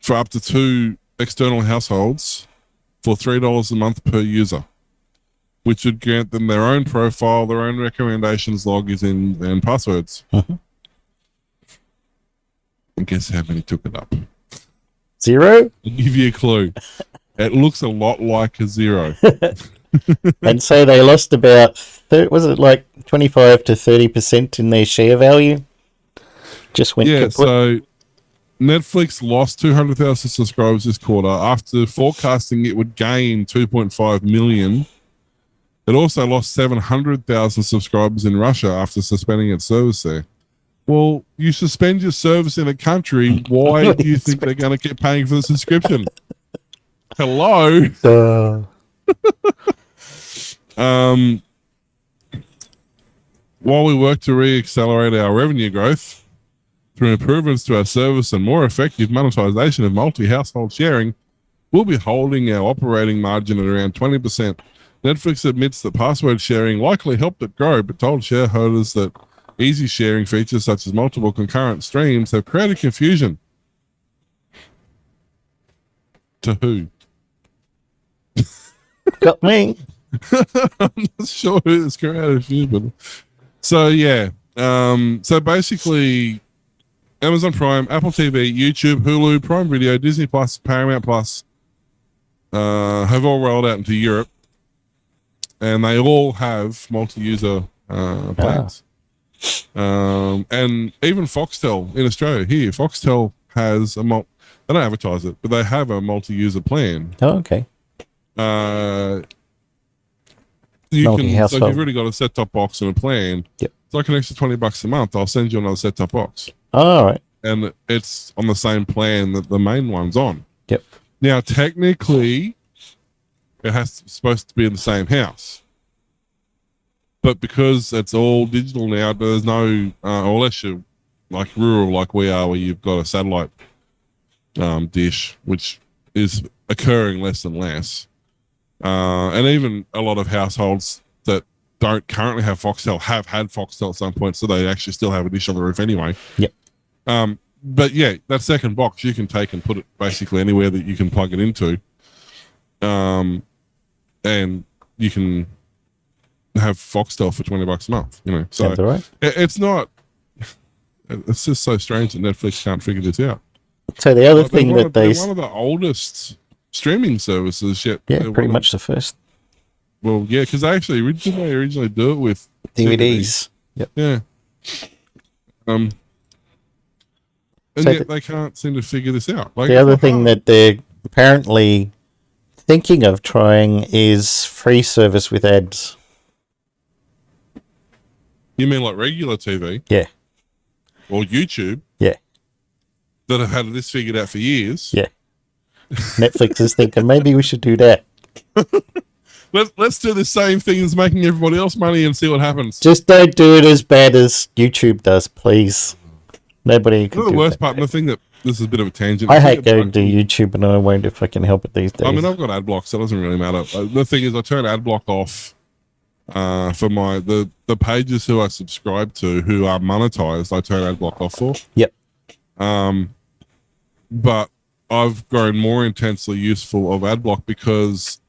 for up to 2 external households for $3 a month per user, which would grant them their own profile, their own recommendations, logins, and passwords. Uh-huh. And guess how many took it up? 0? I'll give you a clue. It looks a lot like a 0. And so they lost about, was it like 25 to 30% in their share value? Just went kaput. So Netflix lost 200,000 subscribers this quarter after forecasting it would gain 2.5 million. It also lost 700,000 subscribers in Russia after suspending its service there. Well, you suspend your service in a country, why do you think they're going to keep paying for the subscription? Hello? While we work to re-accelerate our revenue growth through improvements to our service and more effective monetization of multi-household sharing, we'll be holding our operating margin at around 20%. Netflix admits that password sharing likely helped it grow, but told shareholders that easy sharing features such as multiple concurrent streams have created confusion. To who? Got me. I'm not sure who this created confusion. So yeah. So basically Amazon Prime, Apple TV, YouTube, Hulu, Prime Video, Disney Plus, Paramount Plus have all rolled out into Europe, and they all have multi-user plans. And even Foxtel in Australia here, Foxtel has they don't advertise it, but they have a multi-user plan. Oh, okay. So if you've already got a set-top box and a plan, yep. It's like an extra $20 a month. I'll send you another set-top box. Oh, all right. And it's on the same plan that the main one's on. Yep. Now, technically, it's supposed to be in the same house. But because it's all digital now, there's no, unless you're like rural like we are, where you've got a satellite dish, which is occurring less and less. And even a lot of households that don't currently have Foxtel have had Foxtel at some point, so they actually still have a dish on the roof anyway. Yep. But yeah, that second box you can take and put it basically anywhere that you can plug it into. And you can have Foxtel for $20 a month, So sounds all right. It's not. It's just so strange that Netflix can't figure this out. So the other thing that they're one of the oldest streaming services yet. Yeah, pretty much the first. Well, yeah, because they actually originally do it with DVDs. Yep. Yeah. And so yet they can't seem to figure this out. Like, the other thing that they're apparently thinking of trying is free service with ads. You mean like regular TV? Yeah. Or YouTube? Yeah. That have had this figured out for years? Yeah. Netflix is thinking maybe we should do that. Let's do the same thing as making everybody else money and see what happens. Just don't do it as bad as YouTube does, please. Nobody can do the worst that. part, and I think that this is a bit of a tangent. I hate going to YouTube, and I won't if I can help it these days. I mean, I've got ad block, so it doesn't really matter. The thing is, I turn ad block off for the pages who I subscribe to who are monetized. I turn ad block off for. Yep. But I've grown more intensely useful of ad block because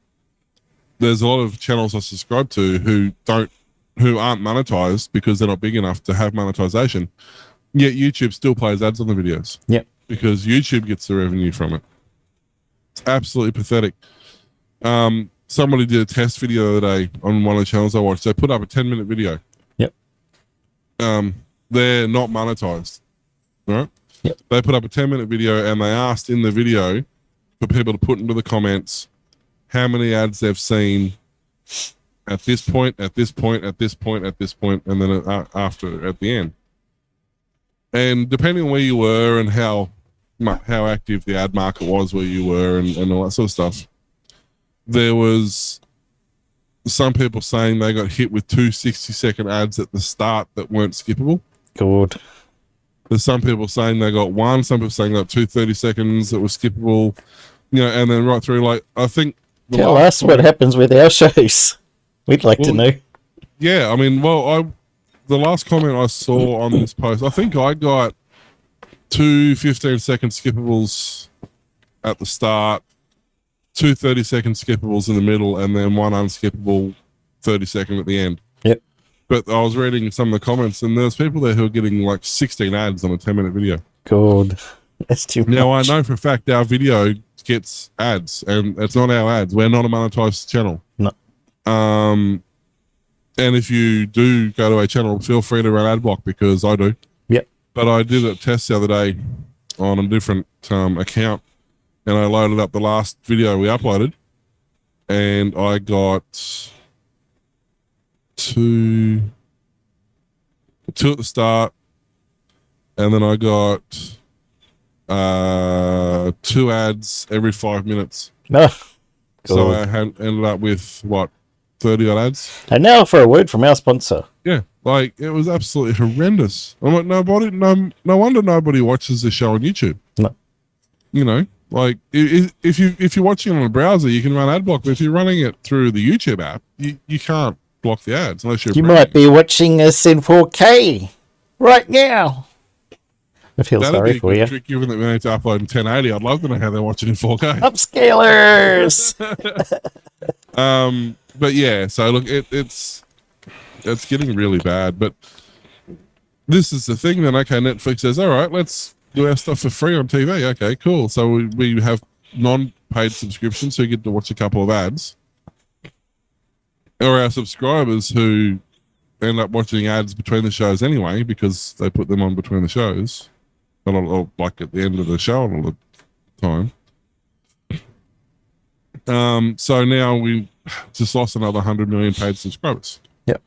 there's a lot of channels I subscribe to who aren't monetized because they're not big enough to have monetization. Yet YouTube still plays ads on the videos. Yep. Because YouTube gets the revenue from it. It's absolutely pathetic. Somebody did a test video the other day on one of the channels I watched. They put up a 10-minute video. Yep. They're not monetized. Right? They put up a 10-minute video and they asked in the video for people to put into the comments how many ads they've seen at this point, at this point, at this point, at this point, and then after at the end. And depending on where you were and how active the ad market was where you were and all that sort of stuff, there was some people saying they got hit with 2 60-second ads at the start that weren't skippable. Good. There's some people saying they got one, some people saying they got 2 30 seconds that were skippable, and then right through, like, I think... Tell us what happens with our shows. We'd like to know. Yeah, I mean, the last comment I saw on this post, I think I got 2 15-second skippables at the start, 2 30-second skippables in the middle, and then one unskippable 30-second at the end. Yep. But I was reading some of the comments, and there's people there who are getting like 16 ads on a 10-minute video. God, that's too much. Now, I know for a fact our video gets ads, and it's not our ads. We're not a monetized channel. No. And if you do go to a channel, feel free to run ad block, because I do. Yep. But I did a test the other day on a different account, and I loaded up the last video we uploaded, and I got two at the start, and then I got 2 ads every 5 minutes. No. So I ended up with, 30 odd ads? And now for a word from our sponsor. Yeah, like, it was absolutely horrendous. I'm like, no wonder nobody watches the show on YouTube. No. Like, if you're watching it on a browser, you can run ad block, but if you're running it through the YouTube app, you can't block the ads unless you're... You might be watching us in 4K right now. I feel sorry for you. Trick, given that we need to upload in 1080, I'd love to know how they're watching in 4K. Upscalers! But yeah, so look, it's getting really bad. But this is the thing. Then, okay, Netflix says, all right, let's do our stuff for free on TV. Okay, cool. So we have non-paid subscriptions, so you get to watch a couple of ads. Or our subscribers who end up watching ads between the shows anyway, because they put them on between the shows, or like at the end of the show all the time. So now we just lost another 100 million paid subscribers. Yep.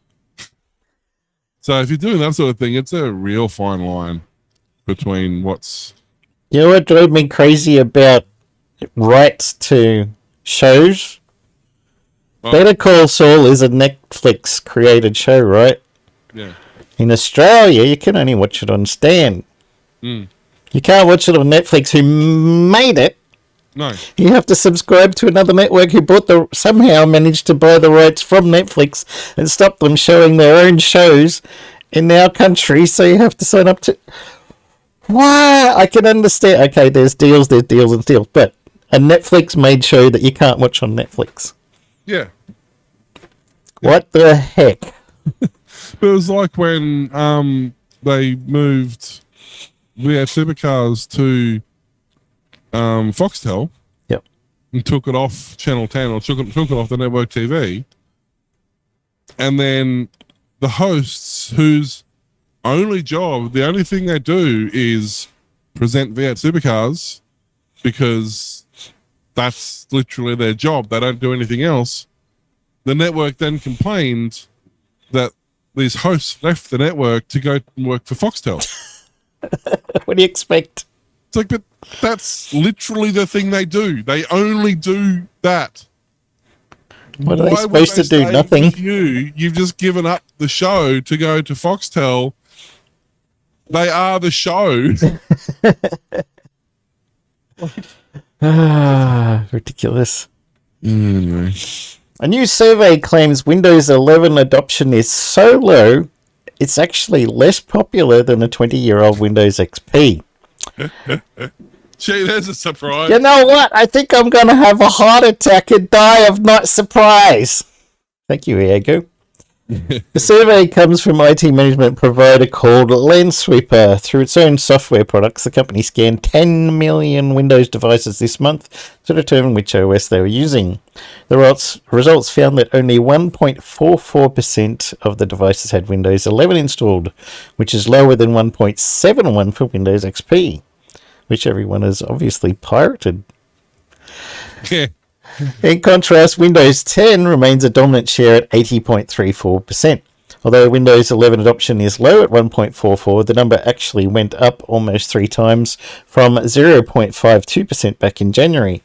So if you're doing that sort of thing, it's a real fine line between what's... You know what drove me crazy about rights to shows? Better Call Saul is a Netflix created show, right? Yeah. In Australia, you can only watch it on Stan. Mm. You can't watch it on Netflix, who made it. No. You have to subscribe to another network who somehow managed to buy the rights from Netflix and stop them showing their own shows in our country, so you have to sign up to... Why? I can understand. Okay, there's deals, but a Netflix-made show that you can't watch on Netflix. Yeah. What the heck? But it was like when they moved VH Supercars to Foxtel. Yep. And took it off Channel 10, or took it off the network TV. And then the hosts, whose only job, the only thing they do is present VH Supercars, because that's literally their job. They don't do anything else. The network then complained that these hosts left the network to go and work for Foxtel. What do you expect? It's like, but that's literally the thing they do. They only do that. What are they supposed to do? Nothing. You've just given up the show to go to Foxtel. They are the show. Ridiculous. Anyway. A new survey claims Windows 11 adoption is so low, it's actually less popular than a 20-year-old Windows XP. Gee, there's a surprise. You know what? I think I'm going to have a heart attack and die of not surprise. Thank you, Iago. The survey comes from IT management provider called Landsweeper. Through its own software products, the company scanned 10 million Windows devices this month to determine which OS they were using. The results found that only 1.44% of the devices had Windows 11 installed, which is lower than 1.71% for Windows XP. which everyone has obviously pirated. Yeah. In contrast, Windows 10 remains a dominant share at 80.34%. Although Windows 11 adoption is low at 1.44, the number actually went up almost 3 times from 0.52% back in January.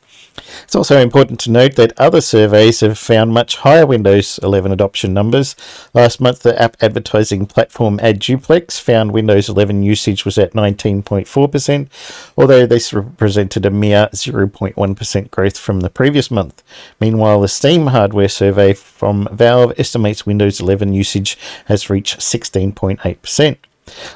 It's also important to note that other surveys have found much higher Windows 11 adoption numbers. Last month, the app advertising platform AdDuplex found Windows 11 usage was at 19.4%, although this represented a mere 0.1% growth from the previous month. Meanwhile, the Steam hardware survey from Valve estimates Windows 11 usage has reached 16.8%.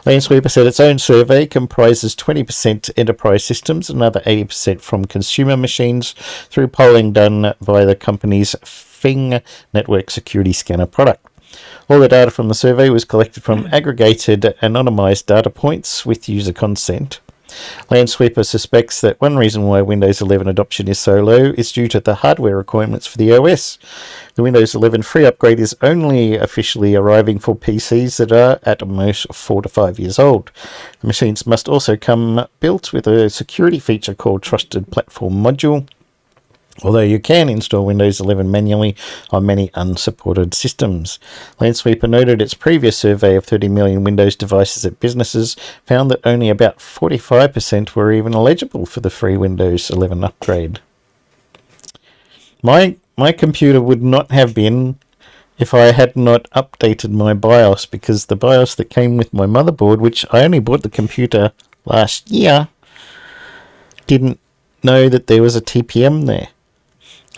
Lansweeper said its own survey comprises 20% enterprise systems and another 80% from consumer machines through polling done by the company's Fing network security scanner product. All the data from the survey was collected from aggregated anonymized data points with user consent. Lansweeper suspects that one reason why Windows 11 adoption is so low is due to the hardware requirements for the OS. The Windows 11 free upgrade is only officially arriving for PCs that are at most 4 to 5 years old. The machines must also come built with a security feature called Trusted Platform Module, although you can install Windows 11 manually on many unsupported systems. Lansweeper noted its previous survey of 30 million Windows devices at businesses found that only about 45% were even eligible for the free Windows 11 upgrade. My computer would not have been if I had not updated my BIOS, because the BIOS that came with my motherboard, which I only bought the computer last year, didn't know that there was a TPM there.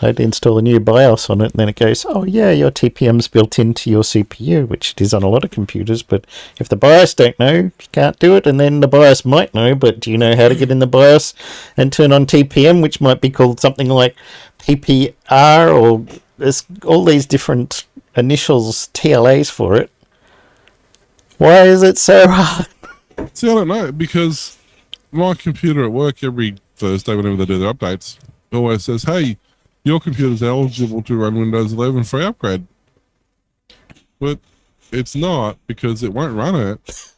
I had to install a new BIOS on it, and then it goes, oh yeah, your TPM's built into your CPU, which it is on a lot of computers, but if the BIOS don't know, you can't do it, and then the BIOS might know, but do you know how to get in the BIOS and turn on TPM, which might be called something like TPR, or there's all these different initials, TLAs for it. Why is it so hard? See, I don't know, because my computer at work every Thursday, whenever they do their updates, always says, hey, your computer's eligible to run Windows 11 free upgrade. But it's not, because it won't run it,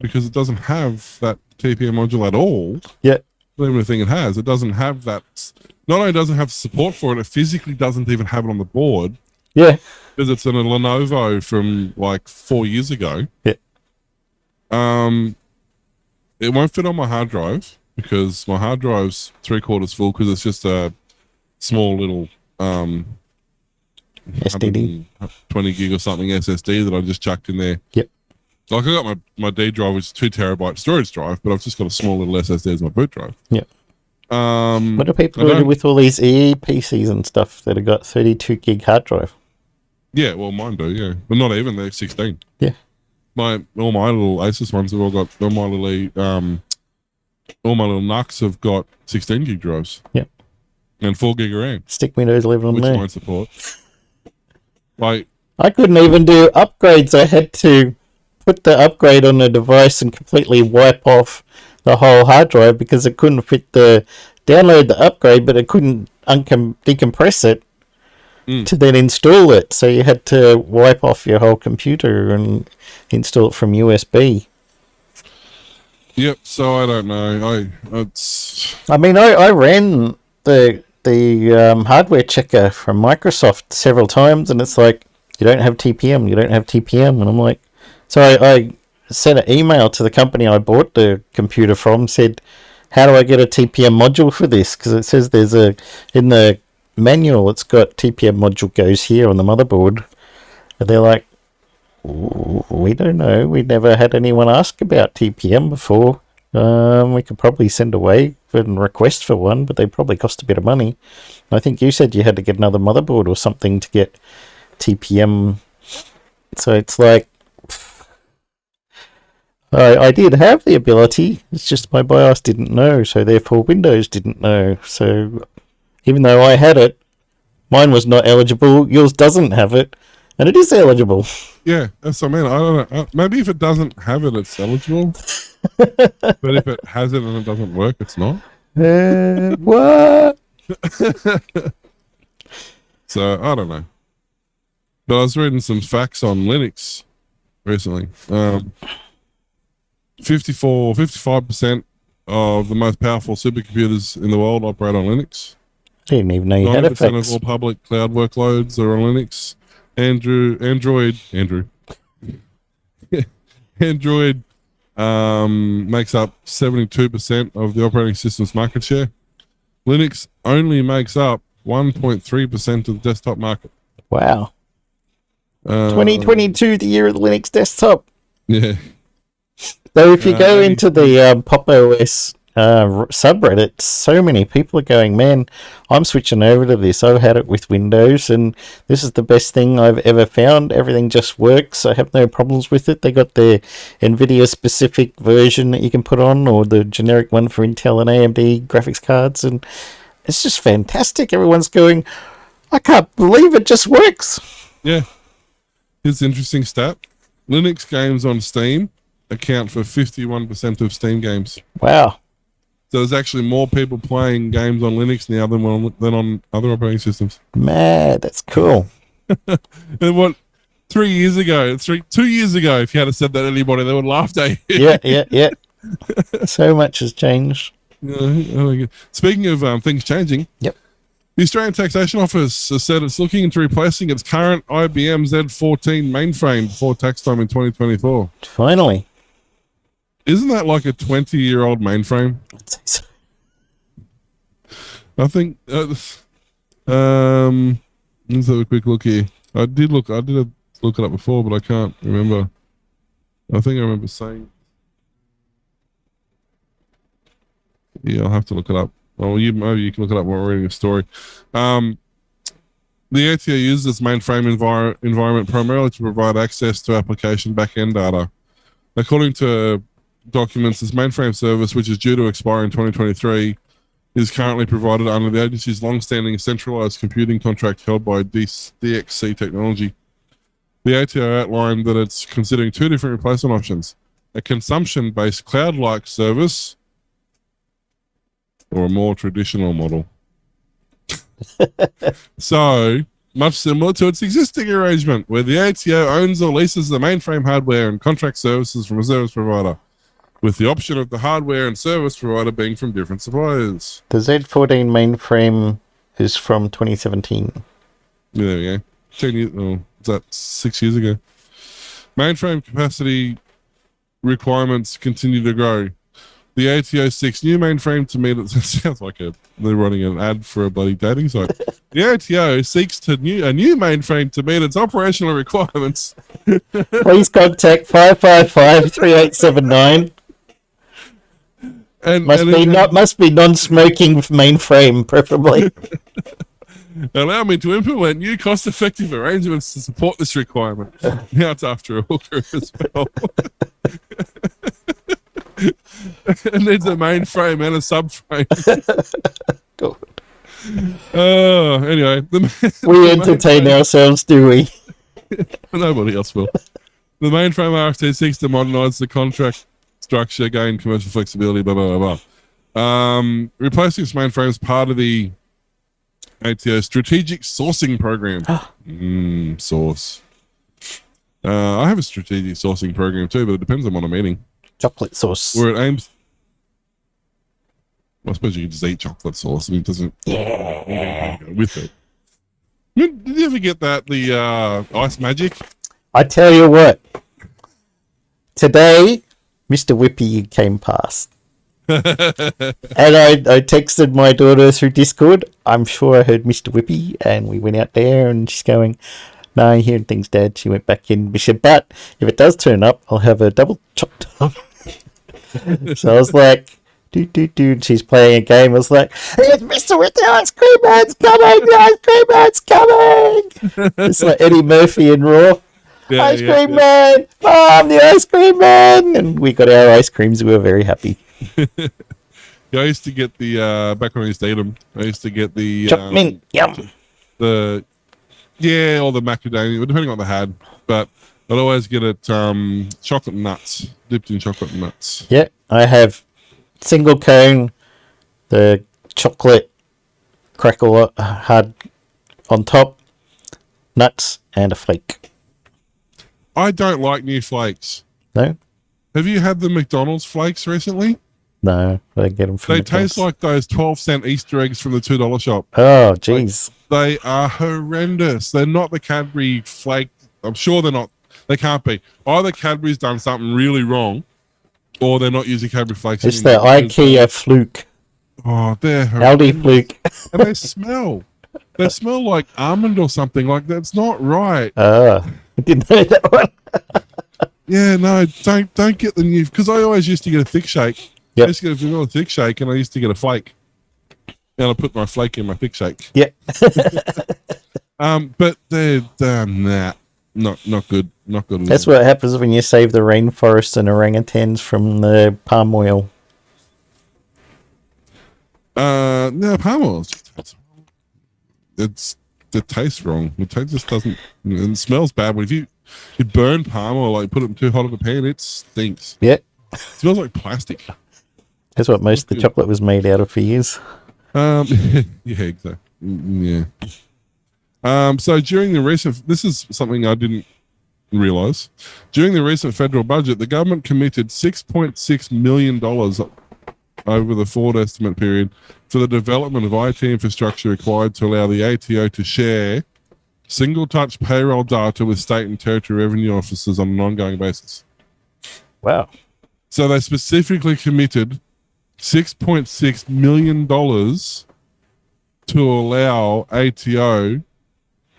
because it doesn't have that TPM module at all. Yeah. Not even a thing it has. It doesn't have that. Not only doesn't have support for it, it physically doesn't even have it on the board. Yeah. Because it's in a Lenovo from like 4 years ago. Yeah. It won't fit on my hard drive, because my hard drive's 3/4 full, because it's just a small little SSD, 20 gig or something SSD that I just chucked in there. Yep. Like I got my D drive, which is 2 terabyte storage drive, but I've just got a small little SSD as my boot drive. Yep. What do people do with all these EE PCs and stuff that have got 32 gig hard drive? Yeah, well, mine do, yeah, but not even, they're 16. Yeah. All my little Asus ones have all got all my little NUCs have got 16 gig drives. Yep. And 4 gig of RAM. Stick Windows 11 on which there. Won't support. Like, I couldn't even do upgrades. I had to put the upgrade on the device and completely wipe off the whole hard drive, because it couldn't fit download the upgrade, but it couldn't decompress it to then install it. So you had to wipe off your whole computer and install it from USB. Yep. So I don't know. I ran the hardware checker from Microsoft several times, and it's like, you don't have TPM, and I'm like, so I sent an email to the company I bought the computer from, said, how do I get a TPM module for this? Because it says in the manual, it's got TPM module goes here on the motherboard. And they're like, we don't know. We never had anyone ask about TPM before. We could probably send away and request for one, but they probably cost a bit of money. I think you said you had to get another motherboard or something to get TPM. So it's like, I did have the ability, it's just my BIOS didn't know, so therefore Windows didn't know. So even though I had it, mine was not eligible, yours doesn't have it, and it is eligible. Yeah, that's what I mean. I don't know. Maybe if it doesn't have it, it's eligible. But if it has it and it doesn't work, it's not. What? So, I don't know. But I was reading some facts on Linux recently. 55% of the most powerful supercomputers in the world operate on Linux. I didn't even know you had 90% effects. of all public cloud workloads are on Linux. Android makes up 72% of the operating system's market share. Linux only makes up 1.3% of the desktop market. Wow. 2022, the year of the Linux desktop. Yeah. Though if you go and into the Pop OS subreddit, so many people are going, man, I'm switching over to this. I've had it with Windows, and this is the best thing I've ever found. Everything just works. I have no problems with it. They got their NVIDIA-specific version that you can put on, or the generic one for Intel and AMD graphics cards, and it's just fantastic. Everyone's going, I can't believe it just works. Yeah. Here's an interesting stat. Linux games on Steam account for 51% of Steam games. Wow. So there's actually more people playing games on Linux now than on other operating systems. Mad, that's cool. And what, 2 years ago, if you had said that to anybody, they would have laughed at you. Yeah. So much has changed. Speaking of things changing, Yep. the Australian Taxation Office has said it's looking into replacing its current IBM Z14 mainframe before tax time in 2024. Finally. Isn't that like a 20-year-old mainframe? I'd say so. I think. Let's have a quick look here. I did look it up before, but I can't remember. I think I remember saying. Yeah, I'll have to look it up. Well, maybe you can look it up while we're reading a story. The ATO uses its mainframe environment primarily to provide access to application backend data. According to documents, this mainframe service, which is due to expire in 2023, is currently provided under the agency's long-standing centralized computing contract held by DXC Technology. The ATO outlined that it's considering two different replacement options: a consumption-based cloud-like service or a more traditional model. So, much similar to its existing arrangement, where the ATO owns or leases the mainframe hardware and contract services from a service provider, with the option of the hardware and service provider being from different suppliers. The Z14 mainframe is from 2017. Yeah, there we go. 10 years, is that 6 years ago? Mainframe capacity requirements continue to grow. The ATO seeks new mainframe to meet it. Sounds like they're running an ad for a bloody dating site. The ATO seeks a new mainframe to meet its operational requirements. Please contact 555-3879. Must be non-smoking mainframe, preferably. Allow me to implement new cost-effective arrangements to support this requirement. Now it's after a hooker as well. It needs a mainframe and a subframe. Anyway. We entertain ourselves, do we? Nobody else will. The mainframe RFT seeks to modernize the contract structure, gain commercial flexibility, blah, blah, blah, blah. Replacing this mainframe is part of the ATO strategic sourcing program. Source. I have a strategic sourcing program too, but it depends on what I'm eating. Chocolate sauce. Where it aims. Well, I suppose you can just eat chocolate sauce. I mean, it doesn't. Yeah. With it. Did you ever get that? The ice magic? I tell you what. Today, Mr. Whippy came past. And I texted my daughter through Discord. I'm sure I heard Mr. Whippy, and we went out there, and she's going, "No, I'm hearing things, Dad." She went back in. She said, "But if it does turn up, I'll have a double chopped up." So I was like, "Do." She's playing a game. I was like, "It's Mr. With the ice cream man's coming! The ice cream man's coming!" It's like Eddie Murphy in Raw. Yeah, ice cream man! Mom, the ice cream man! And we got our ice creams. We were very happy. Yeah, I used to get the back when I used to eat them. I used to get the chopped mint. Yum. Or the macadamia, depending on what they had. But I'd always get it chocolate nuts, dipped in chocolate nuts. Yeah, I have single cone, the chocolate crackle hard on top, nuts, and a flake. I don't like new flakes. No? Have you had the McDonald's flakes recently? No, they get them from They the taste cans. like those 12-cent Easter eggs from the $2 shop. Oh, jeez. They are horrendous. They're not the Cadbury flake. I'm sure they're not. They can't be. Either Cadbury's done something really wrong, or they're not using Cadbury flakes It's the anymore. IKEA fluke. Oh, they're Aldi horrendous. fluke. And they smell. They smell like almond or something. Like, that's not right. I didn't know that one. Yeah, no, don't get the new. Because I always used to get a thick shake. Yep. I used to get a vanilla thick shake, and I used to get a flake. And I put my flake in my thick shake. Yeah. But they're nah, not good. Not good. That's what happens when you save the rainforests and orangutans from the palm oil. No, palm oil. It tastes wrong. It just doesn't. It smells bad. But if you burn palm oil, like put it in too hot of a pan, it stinks. Yeah. It smells like plastic. That's what most of the chocolate was made out of for years. Yeah, exactly. Yeah. So during the recent, this is something I didn't realize. During the recent federal budget, the government committed $6.6 million over the forward estimate period for the development of IT infrastructure required to allow the ATO to share single-touch payroll data with state and territory revenue officers on an ongoing basis. Wow. So they specifically committed $6.6 million to allow ATO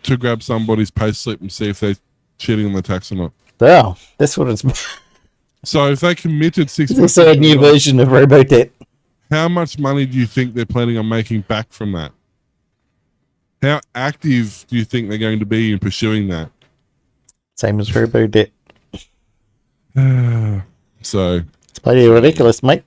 to grab somebody's pay slip and see if they're cheating on the tax or not. Wow. That's what it's. So if they committed It's also a new $6.6 version of Robodebt. how much money do you think they're planning on making back from that? How active do you think they're going to be in pursuing that? Same as Robodebt. So It's bloody ridiculous, mate.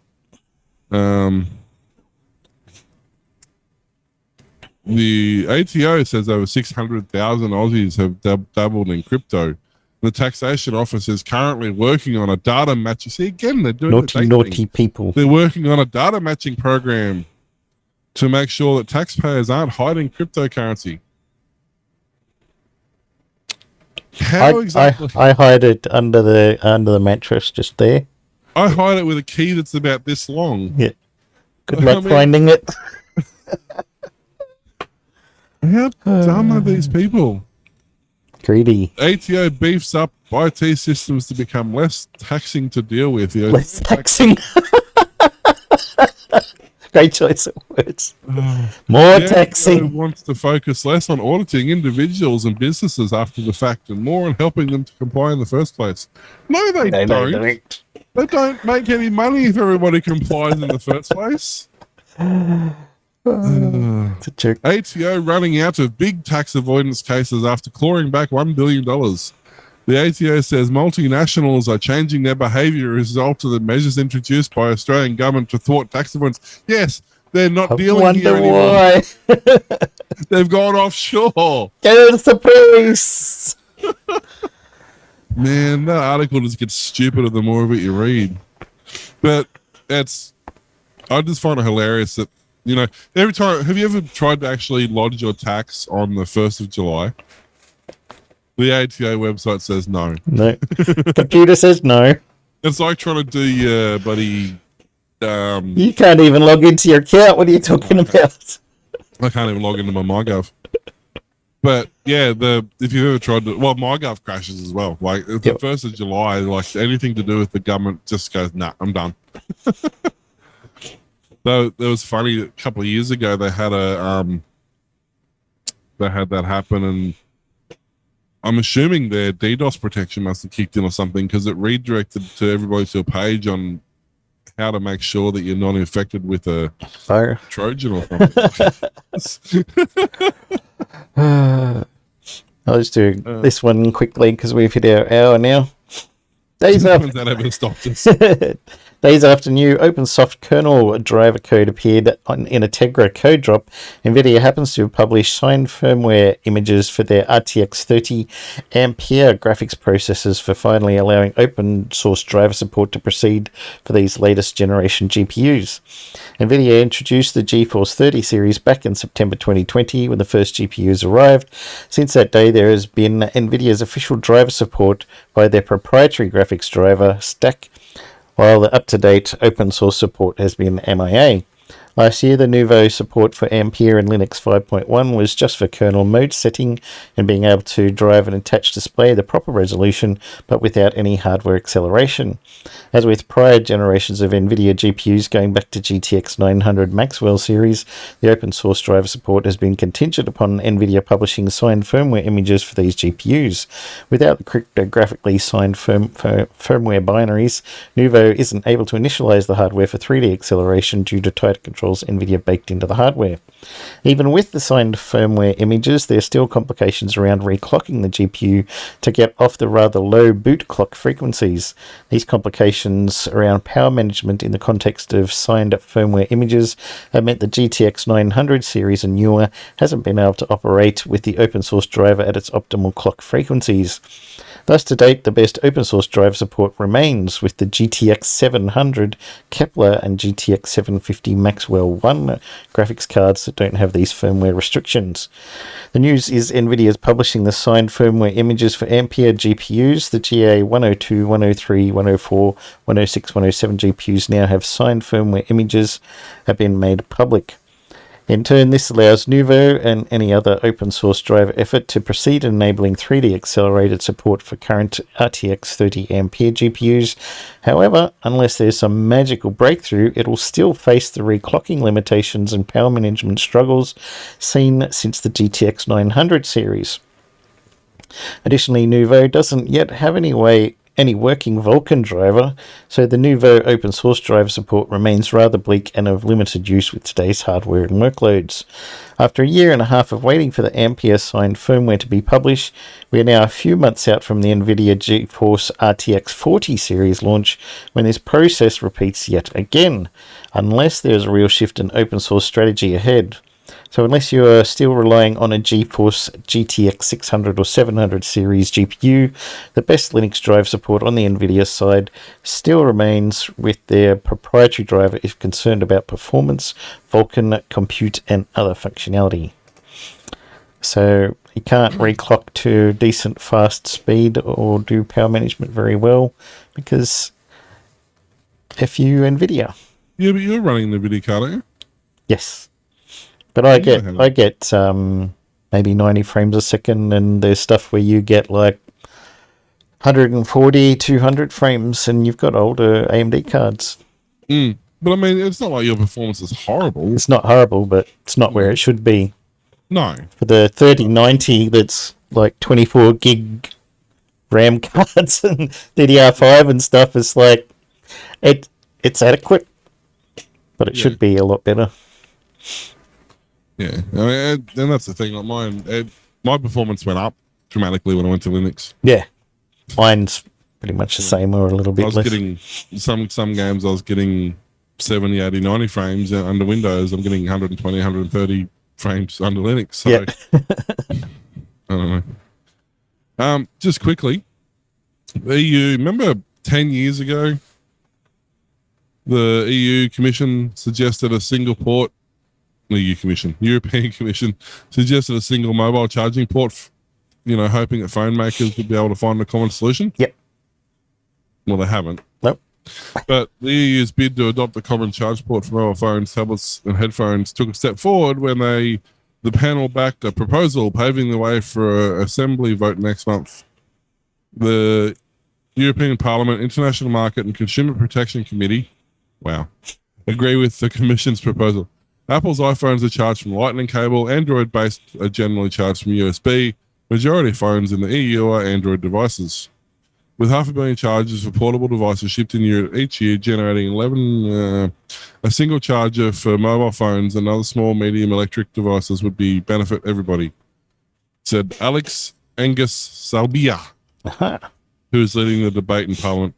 the ATO says over 600,000 Aussies have dabbled in crypto. The taxation office is currently working on a data match. See, again, they're doing the Naughty, date naughty thing. people. They're working on a data matching program to make sure that taxpayers aren't hiding cryptocurrency. How exactly? I hide it under the mattress just there. I hide it with a key that's about this long. Yeah. Good I luck mean- finding it. How dumb are these people? Greedy. ATO beefs up IT systems to become less taxing to deal with. You know, Less taxing. Great choice of words. More the ATO taxing. wants to focus less on auditing individuals and businesses after the fact and more on helping them to comply in the first place. No, they don't. They don't make any money if everybody complies in the first place. It's a joke. ATO running out of big tax avoidance cases after clawing back $1 billion. The ATO says multinationals are changing their behaviour as a result of the measures introduced by Australian government to thwart tax avoidance. Yes, they're not dealing here Wonder anymore. why. They've gone offshore. Go to the police. Man, that article just gets stupider the more of it you read. But I just find it hilarious that, you know, every time, have you ever tried to actually lodge your tax on the 1st of July? The ATO website says no. No. Computer says no. It's like trying to do your buddy. You can't even log into your account. What are you talking about? I can't even log into my MyGov. But yeah, if you've ever tried to, well, MyGov crashes as well. Like the 1st of July, like anything to do with the government just goes, nah, I'm done. Though it was funny, a couple of years ago they had that happen, and I'm assuming their DDoS protection must have kicked in or something, because it redirected to everybody to a page on how to make sure that you're not infected with a Fire. Trojan or something. I'll just do this one quickly because we've hit our hour now. Days after, That ever stopped us. days after new open soft kernel driver code appeared in a Tegra code drop, NVIDIA happens to have published signed firmware images for their RTX 30 Ampere graphics processors for finally allowing open source driver support to proceed for these latest generation GPUs. NVIDIA introduced the GeForce 30 series back in September 2020 when the first GPUs arrived. Since that day, there has been NVIDIA's official driver support by their proprietary graphics driver, Stack while the up-to-date open source support has been MIA. Last year, the Nouveau support for Ampere and Linux 5.1 was just for kernel mode setting and being able to drive an attached display the proper resolution, but without any hardware acceleration. As with prior generations of NVIDIA GPUs going back to GTX 900 Maxwell series, the open source driver support has been contingent upon NVIDIA publishing signed firmware images for these GPUs. Without the cryptographically signed firmware binaries, Nouveau isn't able to initialize the hardware for 3D acceleration due to tighter controls NVIDIA baked into the hardware. Even with the signed firmware images, there are still complications around reclocking the GPU to get off the rather low boot clock frequencies. These complications around power management in the context of signed firmware images have meant the GTX 900 series and newer hasn't been able to operate with the open source driver at its optimal clock frequencies. Thus, to date, the best open source driver support remains with the GTX 700 Kepler and GTX 750 Maxwell 1 graphics cards that don't have these firmware restrictions. The news is NVIDIA is publishing the signed firmware images for Ampere GPUs. The GA 102, 103, 104, 106, 107 GPUs now have signed firmware images have been made public. In turn, this allows Nouveau and any other open source driver effort to proceed in enabling 3D accelerated support for current RTX 30 Ampere GPUs. However, unless there's some magical breakthrough, it will still face the reclocking limitations and power management struggles seen since the GTX 900 series. Additionally, Nouveau doesn't yet have any working Vulkan driver, so the Nouveau open source driver support remains rather bleak and of limited use with today's hardware and workloads. After a year and a half of waiting for the Ampere signed firmware to be published, we are now a few months out from the NVIDIA GeForce RTX 40 series launch when this process repeats yet again, unless there is a real shift in open source strategy ahead. So unless you are still relying on a GeForce GTX 600 or 700 series GPU, the best Linux drive support on the NVIDIA side still remains with their proprietary driver if concerned about performance, Vulkan, compute, and other functionality. So you can't reclock to decent fast speed or do power management very well because FU NVIDIA. Yeah, but you're running the video card, aren't you? Yes. But I get maybe 90 frames a second, and there's stuff where you get like 140, 200 frames, and you've got older AMD cards. But I mean, it's not like your performance is horrible. It's not horrible, but it's not where it should be. No. For the 3090, that's like 24 gig RAM cards and DDR5 and stuff, it's like it's adequate, but it should be a lot better. Yeah, I mean, and that's the thing. Like my performance went up dramatically when I went to Linux. Yeah, mine's pretty much the same or a little bit I was less. getting some games. I was getting 70, 80, 90 frames under Windows. I'm getting 120, 130 frames under Linux. So I don't know. Just quickly, the EU. Remember 10 years ago, the EU Commission suggested a single port. The European Commission suggested a single mobile charging port, hoping that phone makers would be able to find a common solution. Yep. Well, they haven't. Nope. But the EU's bid to adopt a common charge port for mobile phones, tablets, and headphones took a step forward when the panel backed a proposal paving the way for an assembly vote next month. The European Parliament, International Market and Consumer Protection Committee, agree with the Commission's proposal. Apple's iPhones are charged from Lightning cable. Android-based are generally charged from USB. Majority of phones in the EU are Android devices. With 500 million chargers for portable devices shipped in Europe each year, generating a single charger for mobile phones and other small, medium electric devices would benefit everybody, said Alex Angus Salbia, who is leading the debate in Parliament.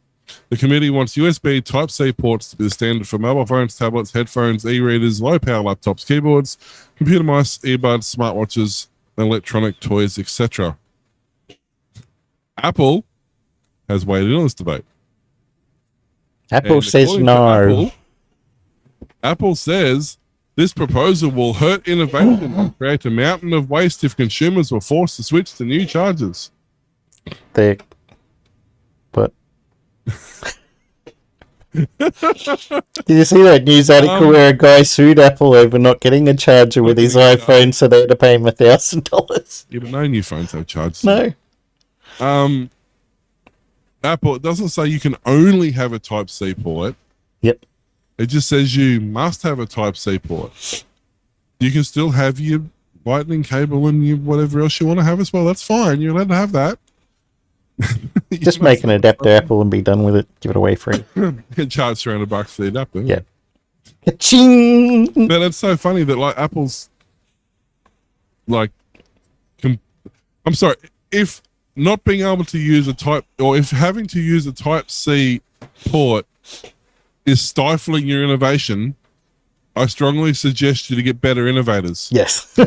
The committee wants USB Type-C ports to be the standard for mobile phones, tablets, headphones, e-readers, low-power laptops, keyboards, computer mice, earbuds, smartwatches, electronic toys, etc. Apple has weighed in on this debate. Apple says no. Apple says this proposal will hurt innovation and create a mountain of waste if consumers were forced to switch to new chargers. Did you see that news article where a guy sued Apple over not getting a charger with his iPhone, so they had to pay him $1,000? You don't know new phones have chargers. No. Apple, it doesn't say you can only have a Type-C port. Yep. It just says you must have a Type-C port. You can still have your Lightning cable and your whatever else you want to have as well. That's fine. You're allowed to have that. Just make an adapter, Apple, and be done with it. Give it away free. Get charged $300 for the adapter. Yeah. Ka-ching! But it's so funny that like Apple's like, I'm sorry, if not being able to use if having to use a Type-C port is stifling your innovation, I strongly suggest you to get better innovators. Yes.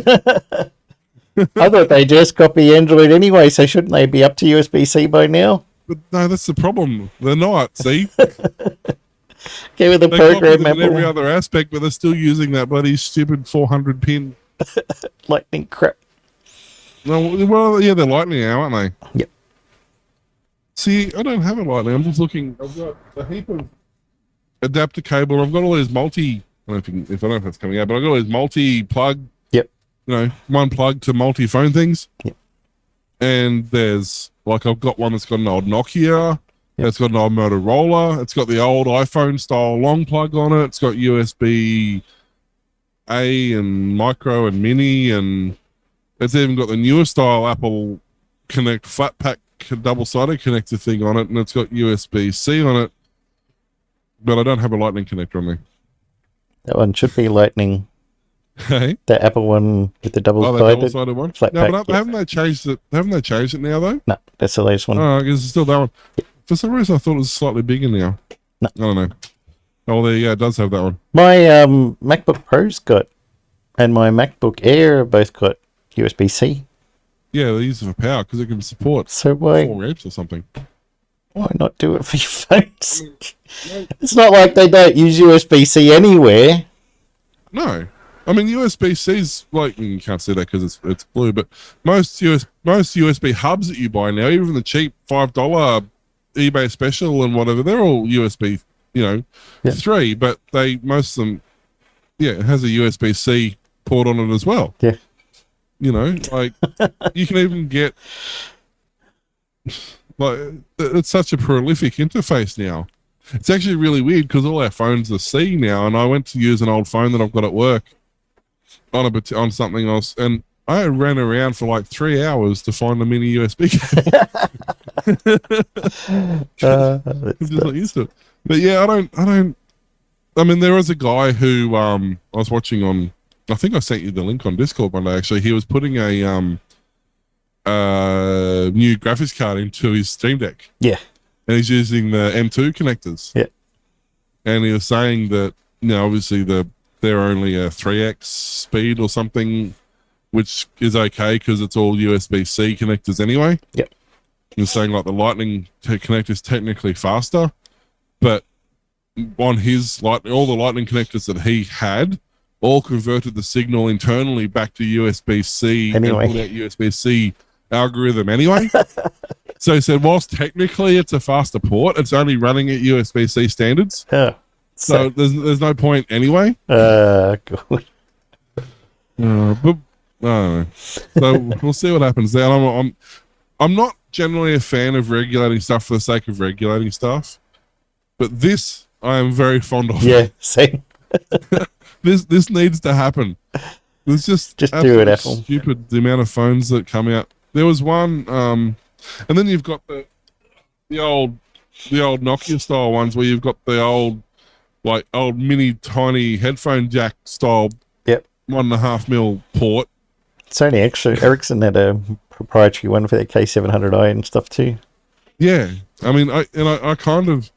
I thought they just copy Android anyway, so shouldn't they be up to USB-C by now? But no, that's the problem. They're not. See, Get with the they program, copied it in every Apple. other aspect, but they're still using that bloody stupid 400 pin. Lightning crap. No, well, yeah, they're Lightning now, aren't they? Yep. See, I don't have a Lightning. I'm just looking. I've got a heap of adapter cable. I've got all these I don't know if that's coming out, but I've got all these multi-plug. Yep. You know, one plug to multi-phone things. Yep. And there's like I've got one that's got an old Nokia. Yep. It's got an old Motorola. It's got the old iPhone style long plug on it. It's got USB A and micro and mini, and it's even got the newer style Apple Connect flat pack double-sided connector thing on it, and it's got USB-C on it. But I don't have a Lightning connector on me. That one should be Lightning. Hey, The Apple one with the the double-sided. double-sided one. flat No, pack, but yeah. haven't they changed it? Haven't they changed it now though? No, that's the latest one. Oh, I guess it's still that one. For some reason, I thought it was slightly bigger now. No. I don't know. Oh, there, yeah, it does have that one. My MacBook Pro's got, and my MacBook Air have both got USB-C. Yeah, they use it for power because it can support So why 4 amps or something. not do it for your phones? It's not like they don't use USB-C anywhere. No, I mean USB-C's like you can't see that because it's blue, but most USB hubs that you buy now, even the cheap $5 eBay special and whatever, they're all USB, Yeah. 3, but most of them, yeah, it has a USB-C port on it as well. Yeah. Like you can even get like it's such a prolific interface now. It's actually really weird because all our phones are C now, and I went to use an old phone that I've got at work on something else, and I ran around for like 3 hours to find a mini USB cable. I'm just not used to it. But yeah, I mean, there was a guy who I was watching on. I think I sent you the link on Discord one day. Actually, he was putting a new graphics card into his Steam Deck. Yeah. And he's using the M2 connectors. Yeah. And he was saying that, obviously they're only a 3x speed or something, which is okay because it's all USB-C connectors anyway. Yep. He was saying like the Lightning connector is technically faster, but on his all the Lightning connectors that he had all converted the signal internally back to USB-C Anyway. and pulled out USB-C algorithm anyway. So he said, whilst technically it's a faster port, it's only running at USB-C standards. Oh, So there's no point anyway. good. But I don't know. So we'll see what happens there. I'm not generally a fan of regulating stuff for the sake of regulating stuff, but this I am very fond of. Yeah, same. This needs to happen. It's just do it, absolutely Apple. stupid the amount of phones that come out. There was one, and then you've got the old Nokia style ones where you've got the old mini tiny headphone jack style. Yep. 1.5 mil port. Sony actually, Ericsson had a proprietary one for their K700i and stuff too. Yeah, I mean, I kind of,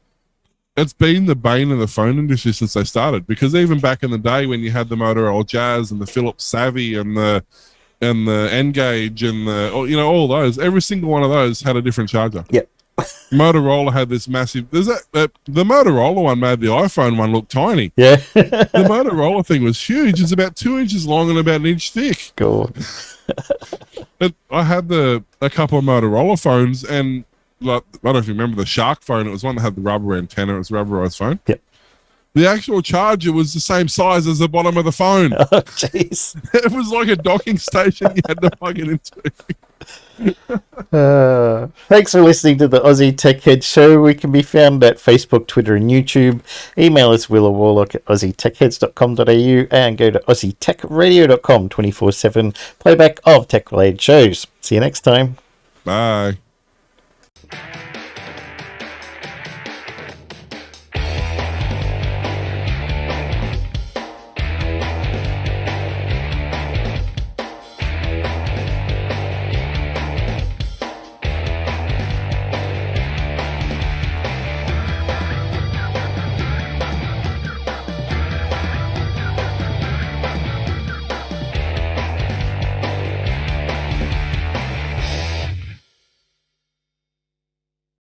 it's been the bane of the phone industry since they started, because even back in the day when you had the Motorola Jazz and the Philips Savvy and the N-Gage and all those, every single one of those had a different charger. Yep. Motorola had this massive. The Motorola one made the iPhone one look tiny. Yeah. The Motorola thing was huge. It's about 2 inches long and about 1 inch thick. God. I had a couple of Motorola phones, and like, I don't know if you remember the Shark phone. It was one that had the rubber antenna. It was a rubberized phone. Yep. The actual charger was the same size as the bottom of the phone. Oh, jeez. It was like a docking station you had to plug it into. Thanks for listening to the Aussie Tech Head Show. We can be found at Facebook, Twitter, and YouTube. Email us willowwarlock at aussietechheads.com.au and go to aussietechradio.com 24/7 playback of tech-related shows. See you next time. Bye.